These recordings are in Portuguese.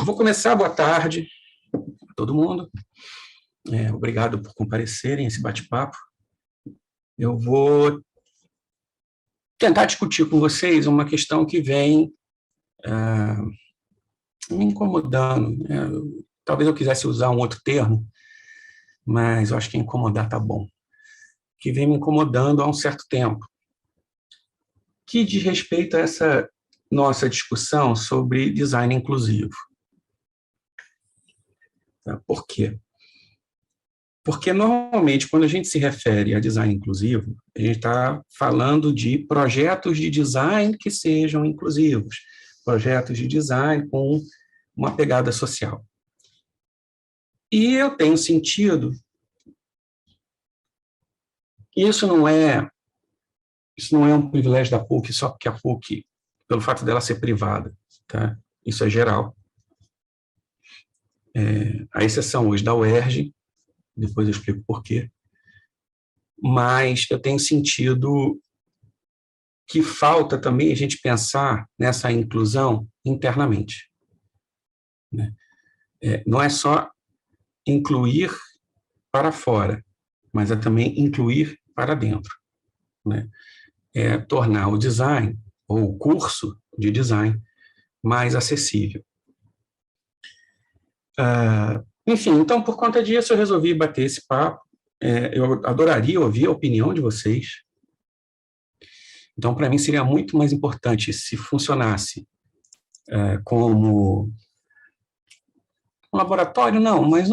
Eu vou começar, boa tarde a todo mundo. Obrigado por comparecerem a esse bate-papo. Eu vou tentar discutir com vocês uma questão que vem me incomodando. Talvez eu quisesse usar um outro termo, mas eu acho que incomodar está bom. Que vem me incomodando há um certo tempo, que diz respeito a essa nossa discussão sobre design inclusivo. Por quê? Porque, normalmente, quando a gente se refere a design inclusivo, a gente está falando de projetos de design que sejam inclusivos, projetos de design com uma pegada social. E eu tenho sentido que isso não é um privilégio da PUC só porque a PUC, pelo fato dela ser privada, tá? Isso é geral. A exceção hoje da UERJ, depois eu explico por quê, mas eu tenho sentido que falta também a gente pensar nessa inclusão internamente. Não é só incluir para fora, mas é também incluir para dentro. É tornar o design, ou o curso de design, mais acessível. Enfim, então, por conta disso, eu resolvi bater esse papo. Eu adoraria ouvir a opinião de vocês. Então, para mim, seria muito mais importante se funcionasse como um laboratório, não, mas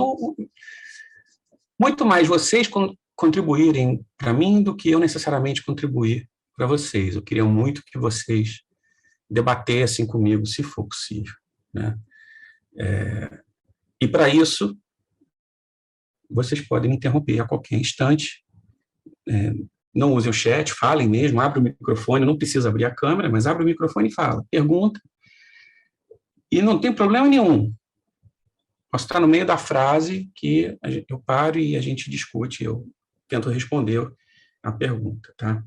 muito mais vocês contribuírem para mim do que eu necessariamente contribuir para vocês. Eu queria muito que vocês debatessem comigo, se for possível. E, para isso, vocês podem me interromper a qualquer instante. Não usem o chat, falem mesmo, abre o microfone, não precisa abrir a câmera, mas abre o microfone e fala, pergunta. E não tem problema nenhum. Posso estar no meio da frase que eu paro e a gente discute, eu tento responder a pergunta, tá?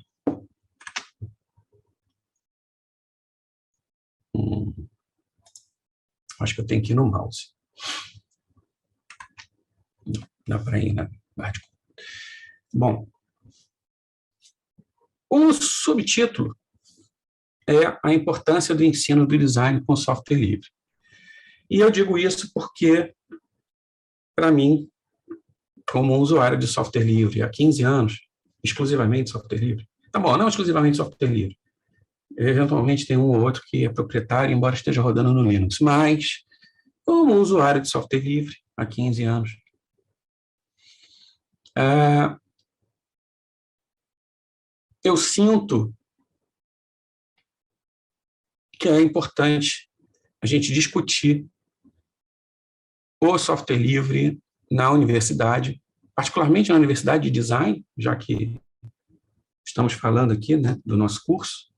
Acho que eu tenho que ir no mouse. Dá para ir na parte. Bom, o subtítulo é a importância do ensino do design com software livre. E eu digo isso porque, para mim, como usuário de software livre há 15 anos, exclusivamente software livre, tá bom, não exclusivamente software livre, eventualmente tem um ou outro que é proprietário, embora esteja rodando no Linux, mas, como usuário de software livre há 15 anos, eu sinto que é importante a gente discutir o software livre na universidade, particularmente na universidade de design, já que estamos falando aqui, do nosso curso,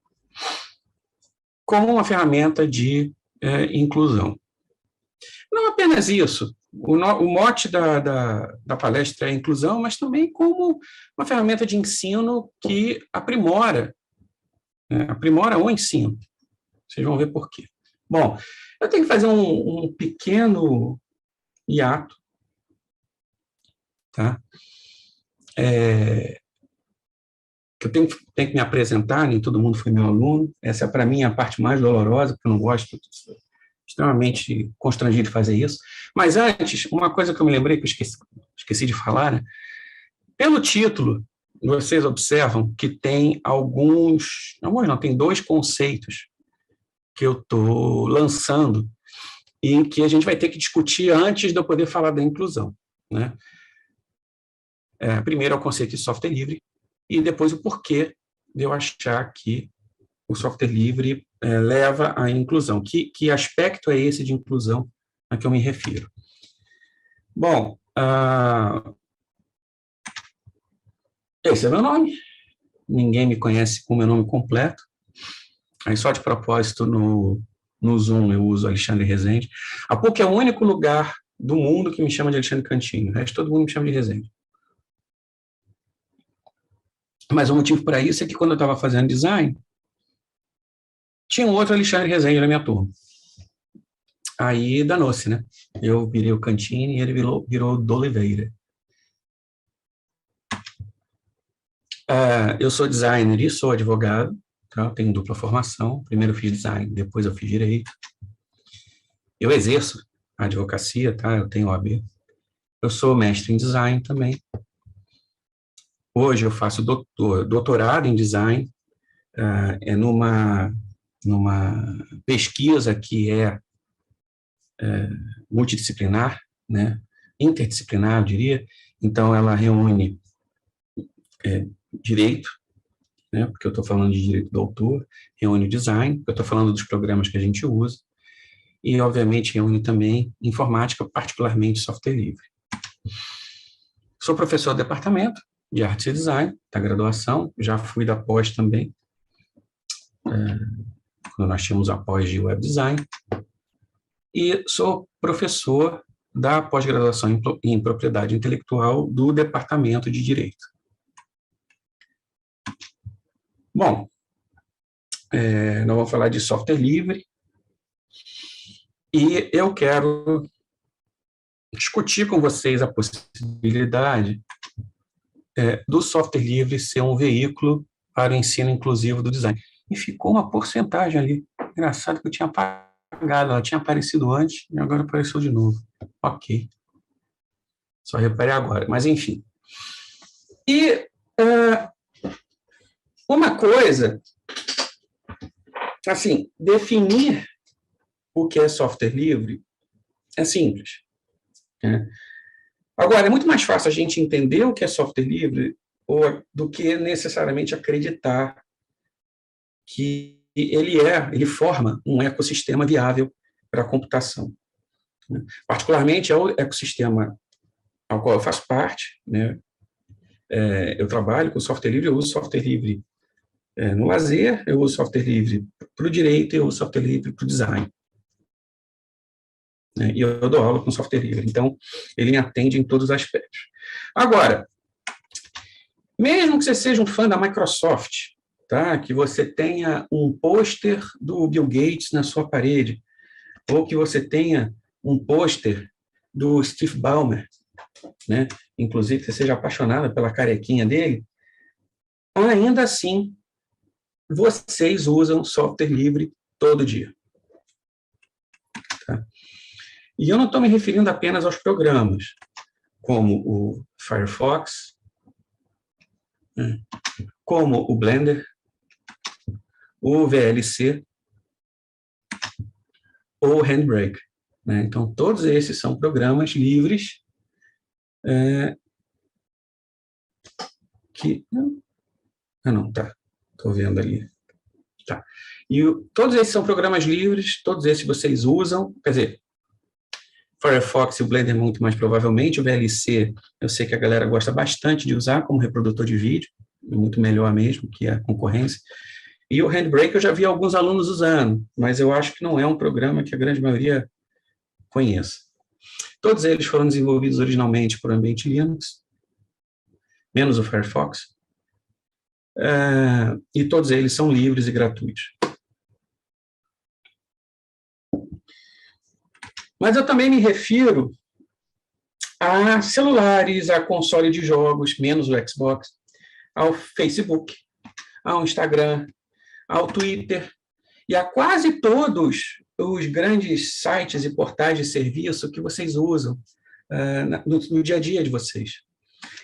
como uma ferramenta de inclusão. Não apenas isso, o mote da palestra é inclusão, mas também como uma ferramenta de ensino que aprimora o ensino. Vocês vão ver por quê. Bom, eu tenho que fazer um pequeno hiato, tá? Que eu tenho que me apresentar, nem todo mundo foi meu aluno. Essa é, para mim, a parte mais dolorosa, porque eu não gosto, extremamente constrangido de fazer isso. Mas antes, uma coisa que eu me lembrei, que eu esqueci de falar, pelo título, vocês observam que tem tem 2 conceitos que eu estou lançando e que a gente vai ter que discutir antes de eu poder falar da inclusão. Primeiro é o conceito de software livre e depois o porquê de eu achar que o software livre leva à inclusão. Que aspecto é esse de inclusão a que eu me refiro? Bom, esse é meu nome. Ninguém me conhece com meu nome completo. Aí, só de propósito, no Zoom eu uso Alexandre Rezende. A PUC é o único lugar do mundo que me chama de Alexandre Cantinho. O resto todo mundo me chama de Rezende. Mas o motivo para isso é que, quando eu estava fazendo design, tinha um outro Alexandre Rezende na minha turma. Aí danou-se, né? Eu virei o Cantini e ele virou o D'Oliveira. Eu sou designer e sou advogado, tá? Eu tenho dupla formação. Primeiro eu fiz design, depois eu fiz direito. Eu exerço a advocacia, tá? Eu tenho OAB. Eu sou mestre em design também. Hoje eu faço doutorado em design, numa pesquisa que é multidisciplinar, né? Interdisciplinar, eu diria. Então, ela reúne direito, né? Porque eu estou falando de direito do autor, reúne design, porque eu estou falando dos programas que a gente usa, e, obviamente, reúne também informática, particularmente software livre. Sou professor do departamento de arte e design, da graduação, já fui da pós também, quando nós tínhamos a pós de web design, e sou professor da pós-graduação em propriedade intelectual do departamento de direito. Bom, nós vamos falar de software livre, e eu quero discutir com vocês a possibilidade do software livre ser um veículo para o ensino inclusivo do design. E ficou uma porcentagem ali. Engraçado que eu tinha apagado, ela tinha aparecido antes e agora apareceu de novo. Ok. Só reparei agora, mas enfim. E uma coisa, assim, definir o que é software livre é simples, né? Agora, é muito mais fácil a gente entender o que é software livre do que necessariamente acreditar que ele forma um ecossistema viável para a computação. Particularmente é o ecossistema ao qual eu faço parte, né? Eu trabalho com software livre, eu uso software livre no lazer, eu uso software livre para o direito, eu uso software livre para o design. E eu dou aula com software livre, então ele me atende em todos os aspectos. Agora, mesmo que você seja um fã da Microsoft, tá? Que você tenha um pôster do Bill Gates na sua parede, ou que você tenha um pôster do Steve Ballmer, né? Inclusive que você seja apaixonada pela carequinha dele, ainda assim, vocês usam software livre todo dia. Tá? E eu não estou me referindo apenas aos programas, como o Firefox, né? Como o Blender, o VLC, ou o Handbrake, né? Então, todos esses são programas livres que... não, tá. Estou vendo ali. Tá. E todos esses são programas livres, todos esses vocês usam, quer dizer, Firefox e o Blender muito mais provavelmente, o VLC eu sei que a galera gosta bastante de usar como reprodutor de vídeo, muito melhor mesmo que a concorrência, e o Handbrake eu já vi alguns alunos usando, mas eu acho que não é um programa que a grande maioria conheça. Todos eles foram desenvolvidos originalmente por ambiente Linux, menos o Firefox, e todos eles são livres e gratuitos. Mas eu também me refiro a celulares, a console de jogos, menos o Xbox, ao Facebook, ao Instagram, ao Twitter, e a quase todos os grandes sites e portais de serviço que vocês usam no dia a dia de vocês.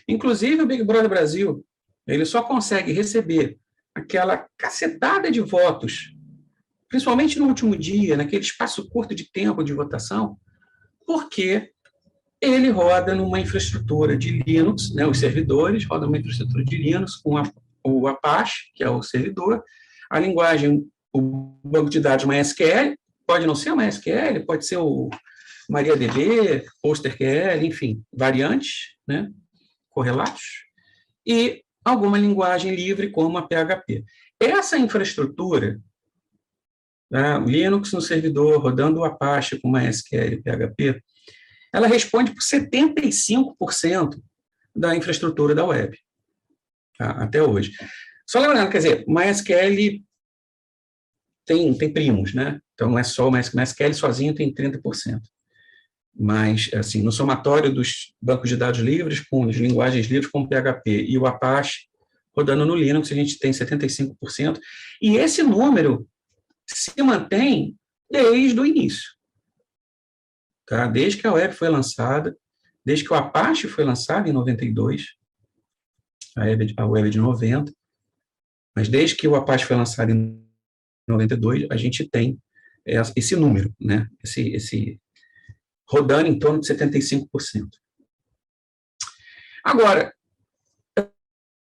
Inclusive o Big Brother Brasil, ele só consegue receber aquela cacetada de votos, principalmente no último dia, naquele espaço curto de tempo de votação, porque ele roda numa infraestrutura de Linux, né, os servidores rodam numa infraestrutura de Linux com o Apache, que é o servidor, a linguagem, o banco de dados MySQL, pode não ser o MySQL, pode ser o MariaDB, PostgreSQL, enfim, variantes, né, correlatos, e alguma linguagem livre como a PHP. Essa infraestrutura, né, Linux no servidor, rodando o Apache com MySQL e PHP, ela responde por 75% da infraestrutura da web, tá, até hoje. Só lembrando, quer dizer, MySQL tem primos, né? Então, não é só o MySQL sozinho tem 30%. Mas, assim, no somatório dos bancos de dados livres, com as linguagens livres como PHP e o Apache, rodando no Linux, a gente tem 75%. E esse número se mantém desde o início. Tá? Desde que a web foi lançada, desde que o Apache foi lançado em 92, a web de 90, mas desde que o Apache foi lançado em 92, a gente tem esse número, né? Esse rodando em torno de 75%. Agora,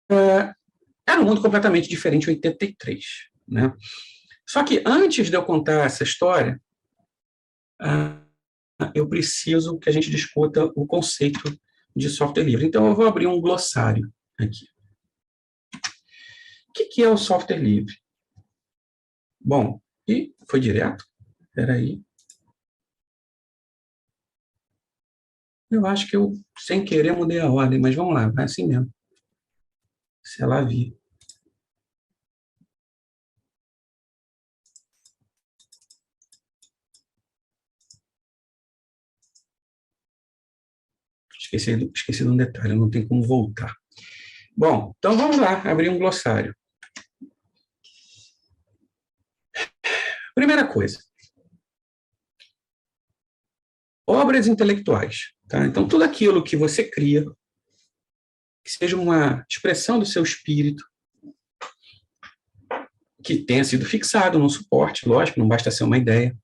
era um mundo completamente diferente em 83, né? Só que antes de eu contar essa história, eu preciso que a gente discuta o conceito de software livre. Então, eu vou abrir um glossário aqui. O que é o software livre? Bom, e foi direto? Espera aí. Eu acho que eu, sem querer, mudei a ordem, mas vamos lá, vai assim mesmo. Se ela vir. Esqueci de um detalhe, não tem como voltar. Bom, então vamos lá, abrir um glossário. Primeira coisa. Obras intelectuais. Tá? Então, tudo aquilo que você cria, que seja uma expressão do seu espírito, que tenha sido fixado num suporte, lógico, não basta ser uma ideia.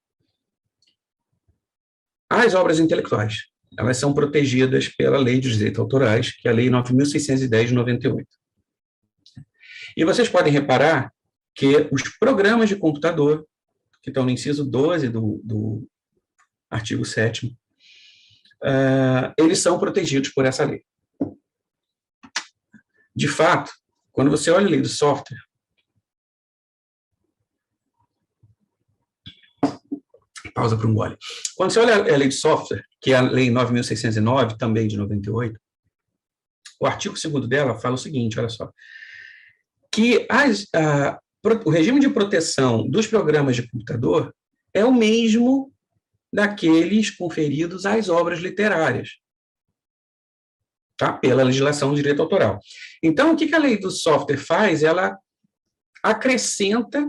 As obras intelectuais, elas são protegidas pela Lei dos Direitos Autorais, que é a Lei 9.610 de 98. E vocês podem reparar que os programas de computador, que estão no inciso 12 do artigo 7º, eles são protegidos por essa lei. De fato, quando você olha a lei do software, pausa para um gole. Quando você olha a lei de software, que é a lei 9.609, também de 98, o artigo 2º dela fala o seguinte, olha só, que o regime de proteção dos programas de computador é o mesmo daqueles conferidos às obras literárias, tá? Pela legislação do direito autoral. Então, o que a lei do software faz? Ela acrescenta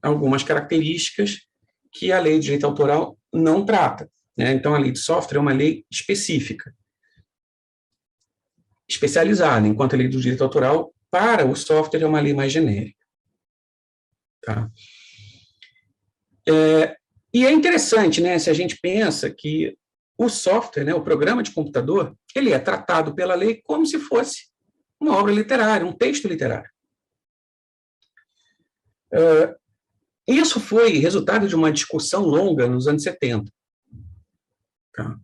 algumas características que a lei de direito autoral não trata, né? Então, a lei de software é uma lei específica, especializada, enquanto a lei do direito autoral, para o software, é uma lei mais genérica. Tá? E é interessante, né, se a gente pensa que o software, né, o programa de computador, ele é tratado pela lei como se fosse uma obra literária, um texto literário. Isso foi resultado de uma discussão longa nos anos 70. Tá?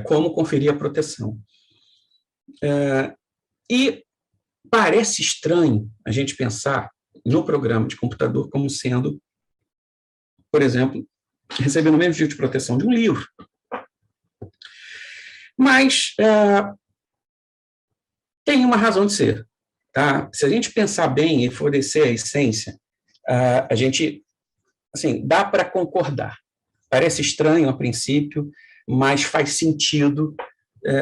Como conferir a proteção. E parece estranho a gente pensar no programa de computador como sendo, por exemplo, recebendo o mesmo tipo de proteção de um livro. Mas tem uma razão de ser. Tá? Se a gente pensar bem e for descer a essência, a gente, assim, dá para concordar. Parece estranho a princípio, mas faz sentido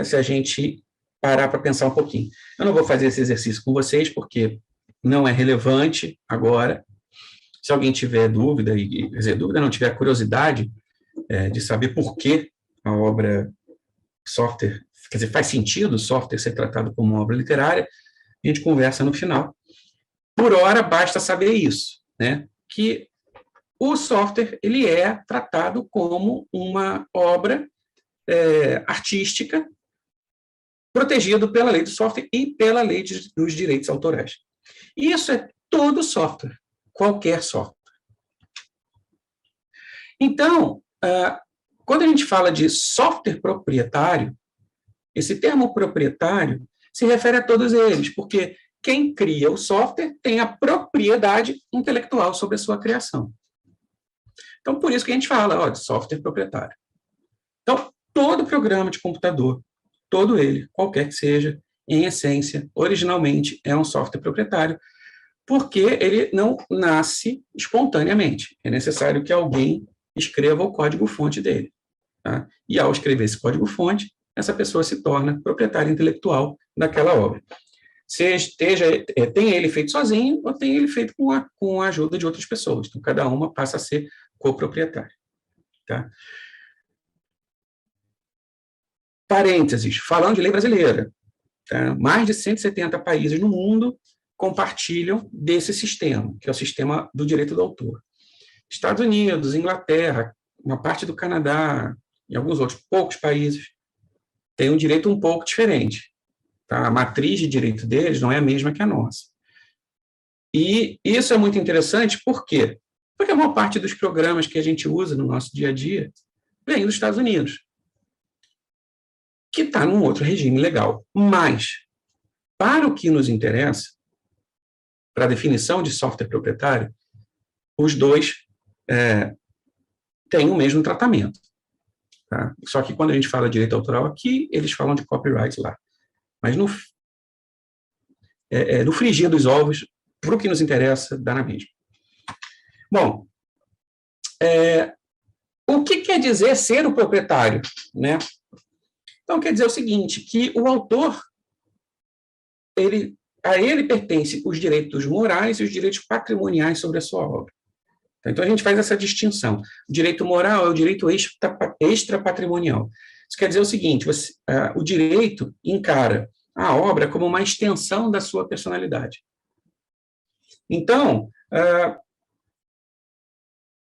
se a gente parar para pensar um pouquinho. Eu não vou fazer esse exercício com vocês, porque não é relevante agora. Se alguém tiver dúvida, quer dizer, dúvida não, tiver curiosidade de saber por que a obra software, quer dizer, faz sentido o software ser tratado como uma obra literária, a gente conversa no final. Por hora, basta saber isso, né? Que o software ele é tratado como uma obra artística protegido pela lei do software e pela lei dos direitos autorais. E isso é todo software, qualquer software. Então, quando a gente fala de software proprietário, esse termo proprietário se refere a todos eles, porque quem cria o software tem a propriedade intelectual sobre a sua criação. Então, por isso que a gente fala de software proprietário. Então, todo programa de computador, todo ele, qualquer que seja, em essência, originalmente, é um software proprietário, porque ele não nasce espontaneamente. É necessário que alguém escreva o código-fonte dele. Tá? E, ao escrever esse código-fonte, essa pessoa se torna proprietária intelectual daquela obra. Tem ele feito sozinho ou tem ele feito com a ajuda de outras pessoas. Então, cada uma passa a ser coproprietária. Tá? Parênteses, falando de lei brasileira, tá? Mais de 170 países no mundo compartilham desse sistema, que é o sistema do direito do autor. Estados Unidos, Inglaterra, uma parte do Canadá e alguns outros poucos países têm um direito um pouco diferente. Tá? A matriz de direito deles não é a mesma que a nossa. E isso é muito interessante, por quê? Porque a maior parte dos programas que a gente usa no nosso dia a dia vem dos Estados Unidos, que está num outro regime legal. Mas, para o que nos interessa, para a definição de software proprietário, os dois têm o mesmo tratamento. Tá? Só que quando a gente fala de direito autoral aqui, eles falam de copyright lá. Mas no frigir dos ovos, para o que nos interessa, dá na mesma. Bom, o que quer dizer ser o proprietário? Né? Então, quer dizer o seguinte, que o autor, a ele pertence os direitos morais e os direitos patrimoniais sobre a sua obra. Então, a gente faz essa distinção. O direito moral é o direito extrapatrimonial. Isso quer dizer o seguinte, o direito encara a obra como uma extensão da sua personalidade. Então,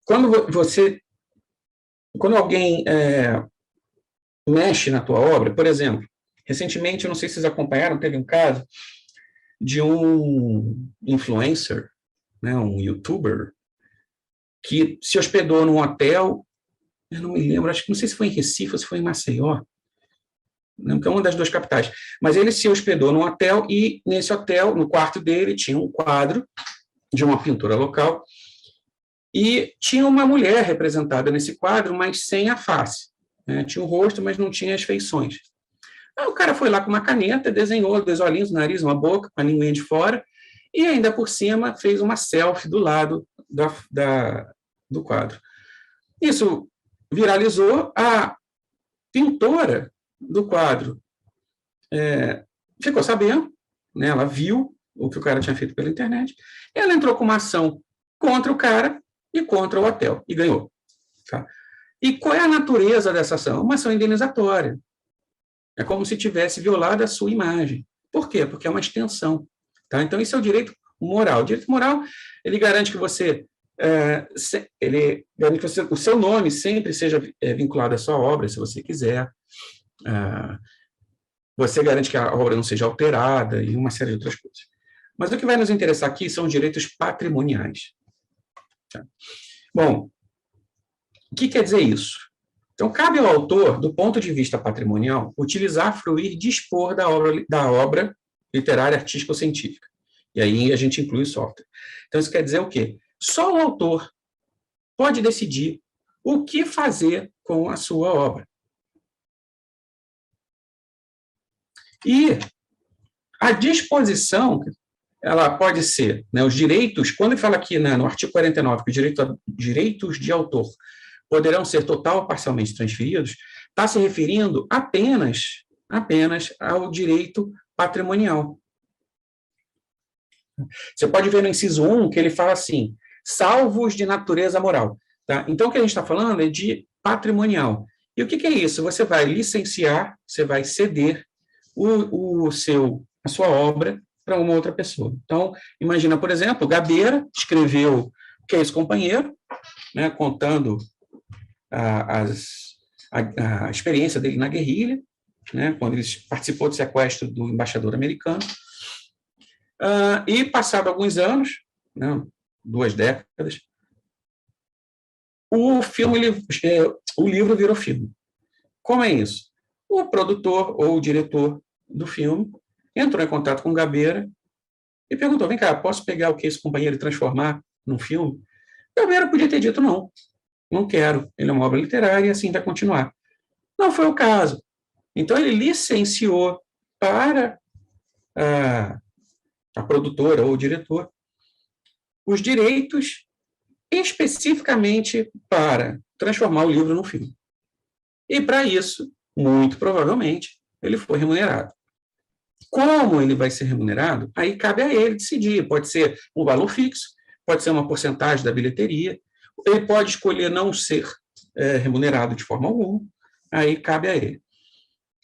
quando alguém mexe na tua obra, por exemplo, recentemente, eu não sei se vocês acompanharam, teve um caso de um influencer, né, um youtuber, que se hospedou num hotel, eu não me lembro, não sei se foi em Recife ou se foi em Maceió, que é uma das duas capitais, mas ele se hospedou num hotel e nesse hotel, no quarto dele, tinha um quadro de uma pintura local e tinha uma mulher representada nesse quadro, mas sem a face. Né? Tinha o rosto, mas não tinha as feições. Aí o cara foi lá com uma caneta, desenhou 2 olhinhos, um nariz, uma boca, com a linguinha de fora, e ainda por cima fez uma selfie do lado do quadro. Isso viralizou, a pintora do quadro ficou sabendo, né, ela viu o que o cara tinha feito pela internet, ela entrou com uma ação contra o cara e contra o hotel, e ganhou. Tá? E qual é a natureza dessa ação? Uma ação indenizatória. É como se tivesse violado a sua imagem. Por quê? Porque é uma extensão. Tá? Então, isso é o direito moral. O direito moral, ele garante que o seu nome sempre seja vinculado à sua obra, se você quiser. Você garante que a obra não seja alterada e uma série de outras coisas. Mas o que vai nos interessar aqui são os direitos patrimoniais. Tá? Bom, o que quer dizer isso? Então, cabe ao autor, do ponto de vista patrimonial, utilizar, fruir, dispor da obra literária, artística ou científica. E aí a gente inclui o software. Então, isso quer dizer o quê? Só o autor pode decidir o que fazer com a sua obra. E a disposição, ela pode ser, né, os direitos, quando ele fala aqui no artigo 49, que os direitos de autor poderão ser total ou parcialmente transferidos, está se referindo apenas ao direito patrimonial. Você pode ver no inciso 1 que ele fala assim, salvo os de natureza moral. Tá? Então, o que a gente está falando é de patrimonial. E o que é isso? Você vai licenciar, você vai ceder a sua obra para uma outra pessoa. Então, imagina, por exemplo, Gabeira escreveu Que é esse companheiro, né, contando a experiência dele na guerrilha, né, quando ele participou do sequestro do embaixador americano. E, passado alguns anos, né, 2 décadas, o livro virou filme. Como é isso? O produtor ou o diretor do filme entrou em contato com o Gabeira e perguntou, vem cá, posso pegar o Que esse companheiro e transformar num filme? O Gabeira podia ter dito não quero, ele é uma obra literária e assim vai continuar. Não foi o caso. Então, ele licenciou para a produtora ou o diretor os direitos especificamente para transformar o livro num filme. E, para isso, muito provavelmente, ele foi remunerado. Como ele vai ser remunerado? Aí cabe a ele decidir. Pode ser um valor fixo, pode ser uma porcentagem da bilheteria, ele pode escolher não ser remunerado de forma alguma, aí cabe a ele.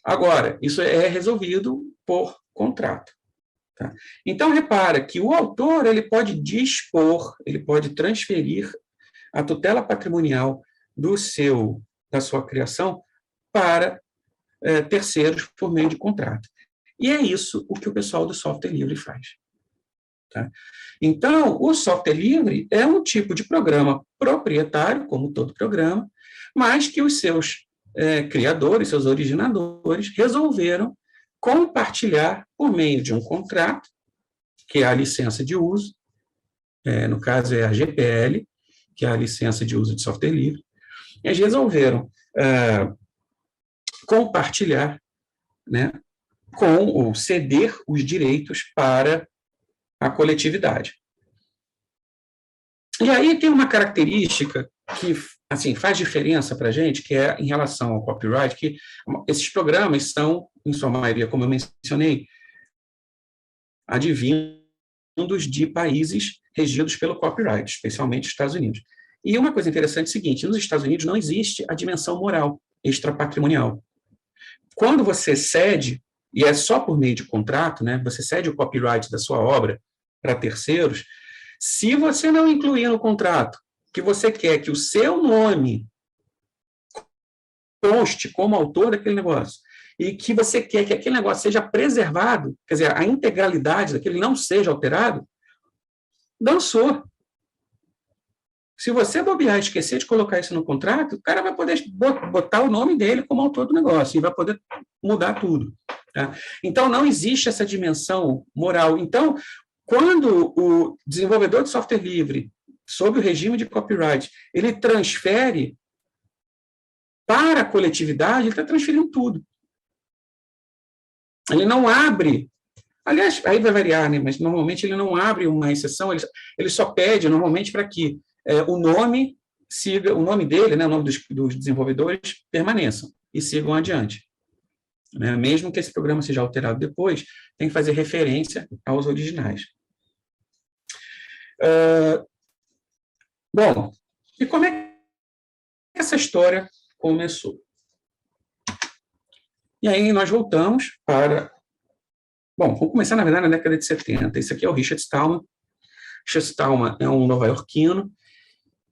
Agora, isso é resolvido por contrato. Tá? Então, repara que o autor ele pode dispor, ele pode transferir a tutela patrimonial da sua criação para terceiros por meio de contrato. E é isso o que o pessoal do software livre faz. Tá? Então, o software livre é um tipo de programa proprietário, como todo programa, mas que os seus criadores, seus originadores, resolveram compartilhar por meio de um contrato, que é a licença de uso, no caso é a GPL, que é a licença de uso de software livre. Eles resolveram compartilhar, né, ou ceder os direitos para a coletividade. E aí tem uma característica que assim, faz diferença para a gente, que é em relação ao copyright, que esses programas são, em sua maioria, como eu mencionei, advindos de países regidos pelo copyright, especialmente os Estados Unidos. E uma coisa interessante é o seguinte, nos Estados Unidos não existe a dimensão moral extrapatrimonial. Quando você cede, e é só por meio de contrato, né, você cede o copyright da sua obra para terceiros, se você não incluir no contrato que você quer que o seu nome conste como autor daquele negócio, e que você quer que aquele negócio seja preservado, quer dizer, a integralidade daquele não seja alterado, dançou. Se você bobear e esquecer de colocar isso no contrato, o cara vai poder botar o nome dele como autor do negócio, e vai poder mudar tudo. Tá? Então, não existe essa dimensão moral. Então, quando o desenvolvedor de software livre, sob o regime de copyright, ele transfere para a coletividade, ele está transferindo tudo. Ele não abre, aliás, aí vai variar, né, mas normalmente ele não abre uma exceção, ele só pede normalmente para que o nome siga, o nome dele, né, o nome dos desenvolvedores permaneçam e sigam adiante. Né? Mesmo que esse programa seja alterado depois, tem que fazer referência aos originais. Bom, e como é que essa história começou? E aí nós voltamos para... Bom, vamos começar, na verdade, na década de 70. Esse aqui é o Richard Stallman. Richard Stallman é um nova-iorquino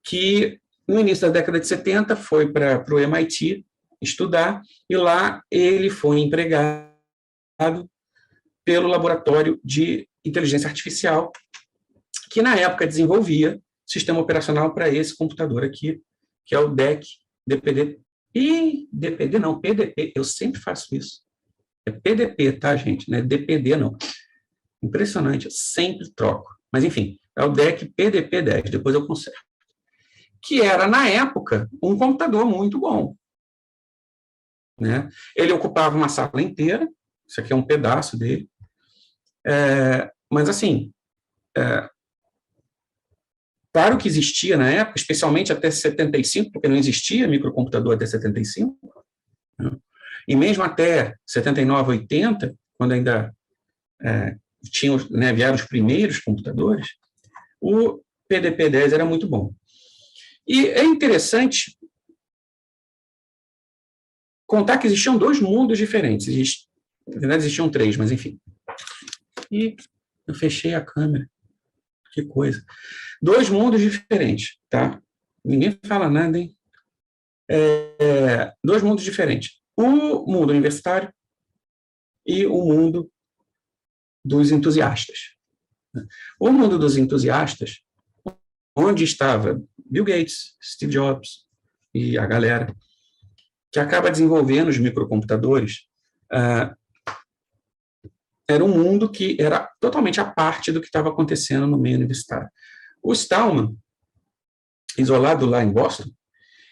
que, no início da década de 70, foi para o MIT estudar, e lá ele foi empregado pelo Laboratório de Inteligência Artificial, que na época desenvolvia sistema operacional para esse computador aqui, que é o DEC DPD. E DPD não, PDP, eu sempre faço isso. É PDP, tá, gente? Não é DPD, não. Impressionante, eu sempre troco. Mas, enfim, é o DEC PDP-10, depois eu conserto. Que era, na época, um computador muito bom. Né? Ele ocupava uma sala inteira, isso aqui é um pedaço dele. Mas, assim, para o que existia na época, especialmente até 75, porque não existia microcomputador até 75, né? E mesmo até 79, 80, quando ainda vieram os primeiros computadores, o PDP-10 era muito bom. E é interessante contar que existiam dois mundos diferentes. Na verdade, existiam três, mas enfim. E eu fechei a câmera. Que coisa. Dois mundos diferentes, tá? Ninguém fala nada, hein? Dois mundos diferentes. O mundo universitário e o mundo dos entusiastas. O mundo dos entusiastas, onde estava Bill Gates, Steve Jobs e a galera que acaba desenvolvendo os microcomputadores, era um mundo que era totalmente à parte do que estava acontecendo no meio universitário. O Stallman, isolado lá em Boston,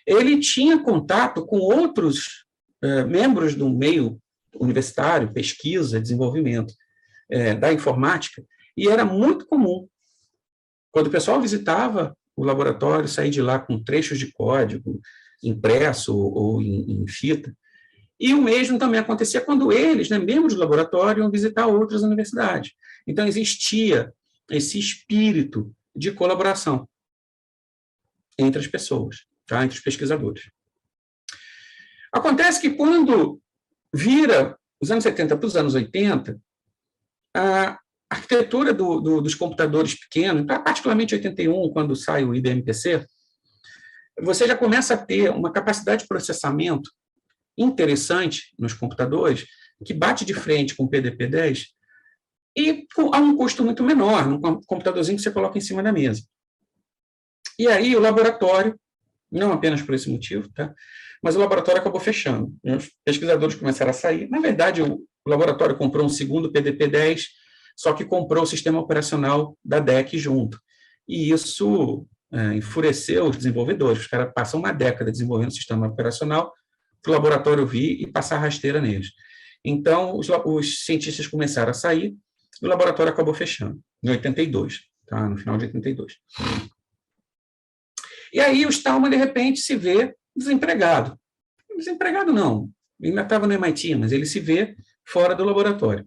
ele tinha contato com outros membros do meio universitário, pesquisa, desenvolvimento da informática, e era muito comum Quando o pessoal visitava o laboratório, saía de lá com trechos de código impresso ou em fita. E o mesmo também acontecia quando eles, né, membros do laboratório, iam visitar outras universidades. Então, existia esse espírito de colaboração entre as pessoas, tá? Entre os pesquisadores. Acontece que quando vira os anos 70 para os anos 80, a arquitetura dos computadores pequenos, particularmente 81, quando sai o IBM-PC, você já começa a ter uma capacidade de processamento interessante nos computadores, que bate de frente com o PDP-10, e a um custo muito menor, num computadorzinho que você coloca em cima da mesa. E aí o laboratório, não apenas por esse motivo, tá? Mas o laboratório acabou fechando. Os pesquisadores começaram a sair. Na verdade, o laboratório comprou um segundo PDP-10, só que comprou o sistema operacional da DEC junto. E isso enfureceu os desenvolvedores. Os caras passam uma década desenvolvendo o sistema operacional, para o laboratório vir e passar rasteira neles. Então, os cientistas começaram a sair e o laboratório acabou fechando, em 82, tá? No final de 82. E aí o Stallman, de repente, se vê desempregado. Desempregado não, ele ainda estava no MIT, mas ele se vê fora do laboratório.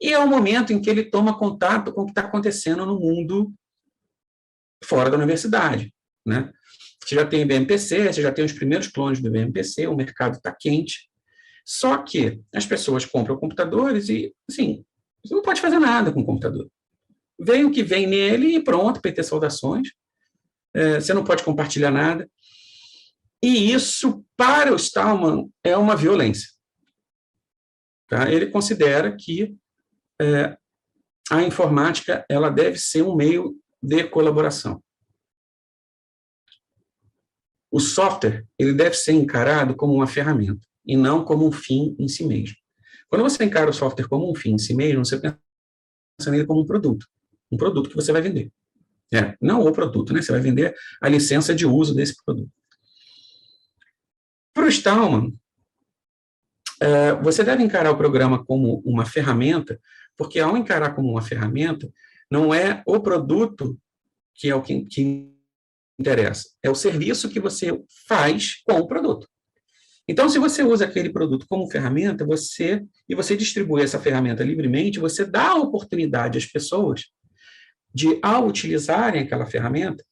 E é o momento em que ele toma contato com o que está acontecendo no mundo fora da universidade, né? Você já tem IBM-PC, você já tem os primeiros clones do IBM-PC, o mercado está quente. Só que as pessoas compram computadores e, assim, você não pode fazer nada com o computador. Vem o que vem nele e pronto, PT saudações. Você não pode compartilhar nada. E isso, para o Stallman, é uma violência. Tá? Ele considera que a informática ela deve ser um meio de colaboração. O software ele deve ser encarado como uma ferramenta e não como um fim em si mesmo. Quando você encara o software como um fim em si mesmo, você pensa nele como um produto que você vai vender. Não o produto, né? Você vai vender a licença de uso desse produto. Para o Stallman, você deve encarar o programa como uma ferramenta, porque ao encarar como uma ferramenta, não é o produto que é o que interessa, é o serviço que você faz com o produto. Então, se você usa aquele produto como ferramenta, você distribui essa ferramenta livremente, você dá a oportunidade às pessoas de, ao utilizarem aquela ferramenta,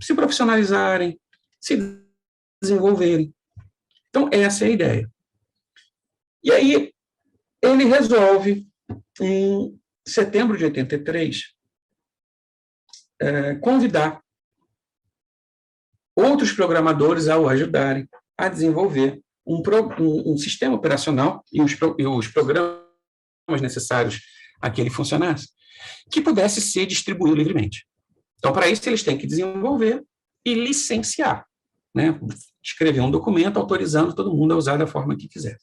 se profissionalizarem, se desenvolverem. Então, essa é a ideia. E aí, ele resolve, em setembro de 83, convidar outros programadores a o ajudarem a desenvolver um sistema operacional e os programas necessários a que ele funcionasse, que pudesse ser distribuído livremente. Então, para isso, eles têm que desenvolver e licenciar, né? Escrever um documento autorizando todo mundo a usar da forma que quiser.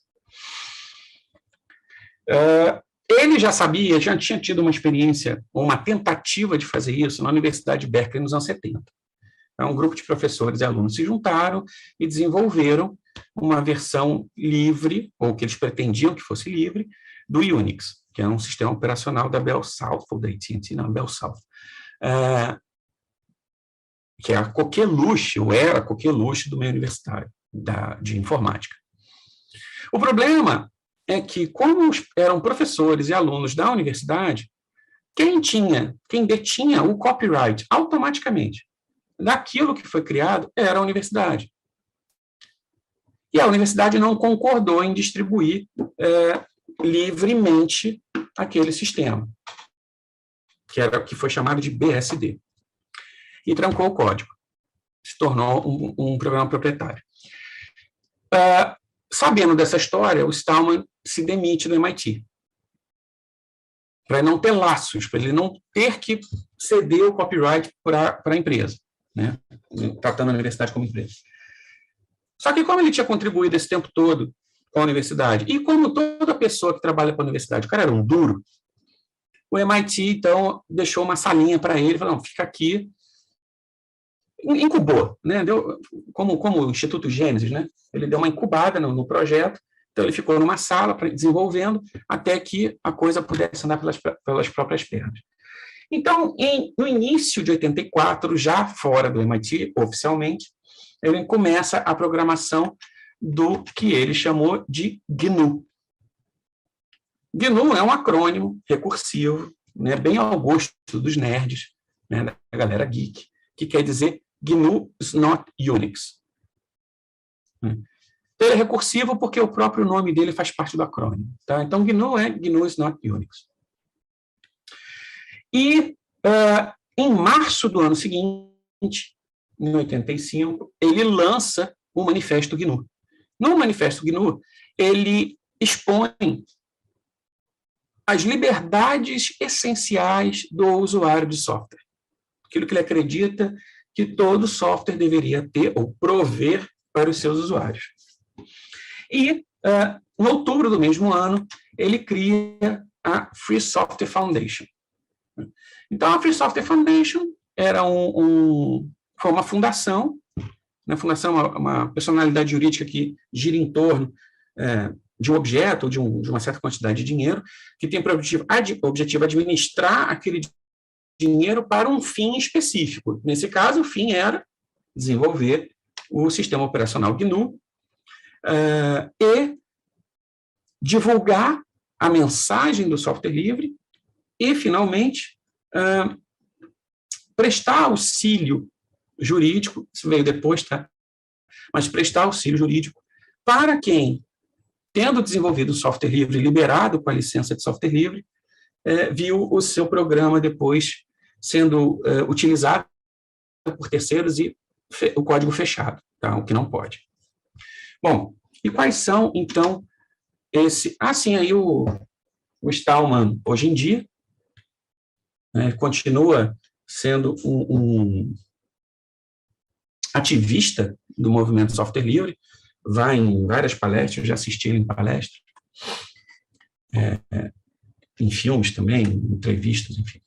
Ele já sabia, já tinha tido uma experiência, uma tentativa de fazer isso na Universidade de Berkeley nos anos 70. Um grupo de professores e alunos se juntaram e desenvolveram uma versão livre, ou que eles pretendiam que fosse livre, do Unix, que é um sistema operacional da Bell South, ou da AT&T, não, Bell South, que é a coqueluche, ou era a coqueluche do meio universitário de informática. O problema é que, como eram professores e alunos da universidade, quem detinha o copyright automaticamente daquilo que foi criado era a universidade. E a universidade não concordou em distribuir livremente aquele sistema, que foi chamado de BSD. E trancou o código. Se tornou um programa proprietário. Sabendo dessa história, o Stallman se demite do MIT. Para não ter laços, para ele não ter que ceder o copyright para a empresa, né? Tratando a universidade como empresa. Só que como ele tinha contribuído esse tempo todo com a universidade, e como toda pessoa que trabalha com a universidade, o cara era um duro, o MIT, então, deixou uma salinha para ele, falou, não, fica aqui, incubou, né? Como o Instituto Gênesis, né? Ele deu uma incubada no projeto, então ele ficou numa sala desenvolvendo até que a coisa pudesse andar pelas próprias pernas. Então, no início de 84, já fora do MIT, oficialmente, ele começa a programação do que ele chamou de GNU. GNU é um acrônimo recursivo, né, bem ao gosto dos nerds, né, da galera geek, que quer dizer GNU is not Unix. Então, ele é recursivo porque o próprio nome dele faz parte do acrônimo. Tá? Então, GNU is not Unix. E, em março do ano seguinte, em 85, ele lança o Manifesto GNU. No Manifesto GNU, ele expõe as liberdades essenciais do usuário de software. Aquilo que ele acredita que todo software deveria ter ou prover para os seus usuários. E, em outubro do mesmo ano, ele cria a Free Software Foundation. Então, a Free Software Foundation era foi uma fundação, né? Fundação é uma personalidade jurídica que gira em torno de um objeto, ou de uma certa quantidade de dinheiro, que tem por objetivo administrar aquele dinheiro para um fim específico. Nesse caso, o fim era desenvolver o sistema operacional GNU e divulgar a mensagem do software livre e, finalmente, prestar auxílio jurídico, isso veio depois, tá? Mas prestar auxílio jurídico para quem, tendo desenvolvido o software livre, liberado com a licença de software livre, viu o seu programa depois sendo utilizado por terceiros e o código fechado, tá? O que não pode. Bom, e quais são, então, aí o Stallman, hoje em dia, continua sendo um ativista do movimento software livre, vai em várias palestras, já assisti ele em palestras, em filmes também, em entrevistas, enfim.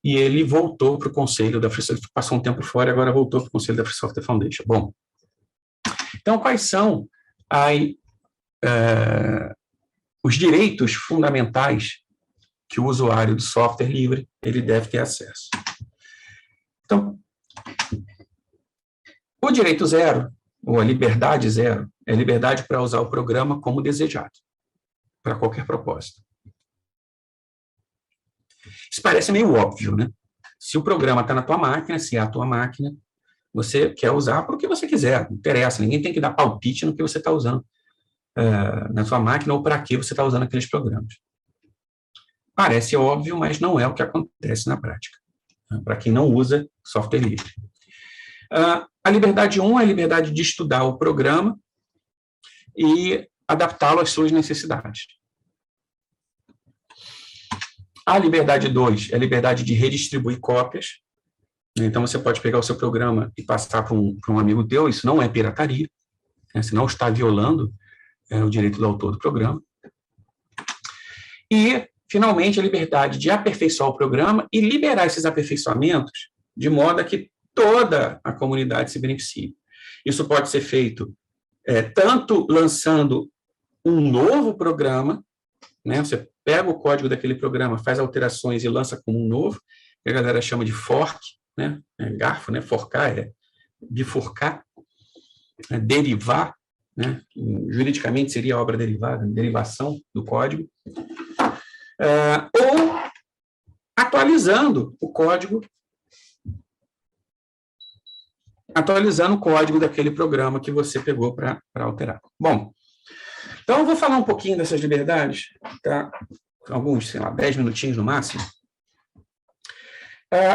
E ele voltou para o conselho da Free Software, passou um tempo fora, agora voltou para o conselho da Free Software Foundation. Bom, então quais são os direitos fundamentais que o usuário do software livre ele deve ter acesso? Então, o direito zero, ou a liberdade zero, é a liberdade para usar o programa como desejado, para qualquer propósito. Isso parece meio óbvio, né? Se o programa está na tua máquina, se é a tua máquina, você quer usar para o que você quiser, não interessa, ninguém tem que dar palpite no que você está usando na sua máquina ou para que você está usando aqueles programas. Parece óbvio, mas não é o que acontece na prática, para quem não usa software livre. A liberdade 1 é a liberdade de estudar o programa e adaptá-lo às suas necessidades. A liberdade 2 é a liberdade de redistribuir cópias. Então, você pode pegar o seu programa e passar para um amigo teu, isso não é pirataria, você não está violando o direito do autor do programa. E, finalmente, a liberdade de aperfeiçoar o programa e liberar esses aperfeiçoamentos de modo a que toda a comunidade se beneficie. Isso pode ser feito tanto lançando um novo programa, né? Você pega o código daquele programa, faz alterações e lança como um novo, que a galera chama de fork, né? Garfo, né? Forcar é bifurcar, derivar, né? Juridicamente seria obra derivada, derivação do código, ou atualizando o código daquele programa que você pegou para alterar. Bom, então eu vou falar um pouquinho dessas liberdades, tá? Alguns, 10 minutinhos no máximo.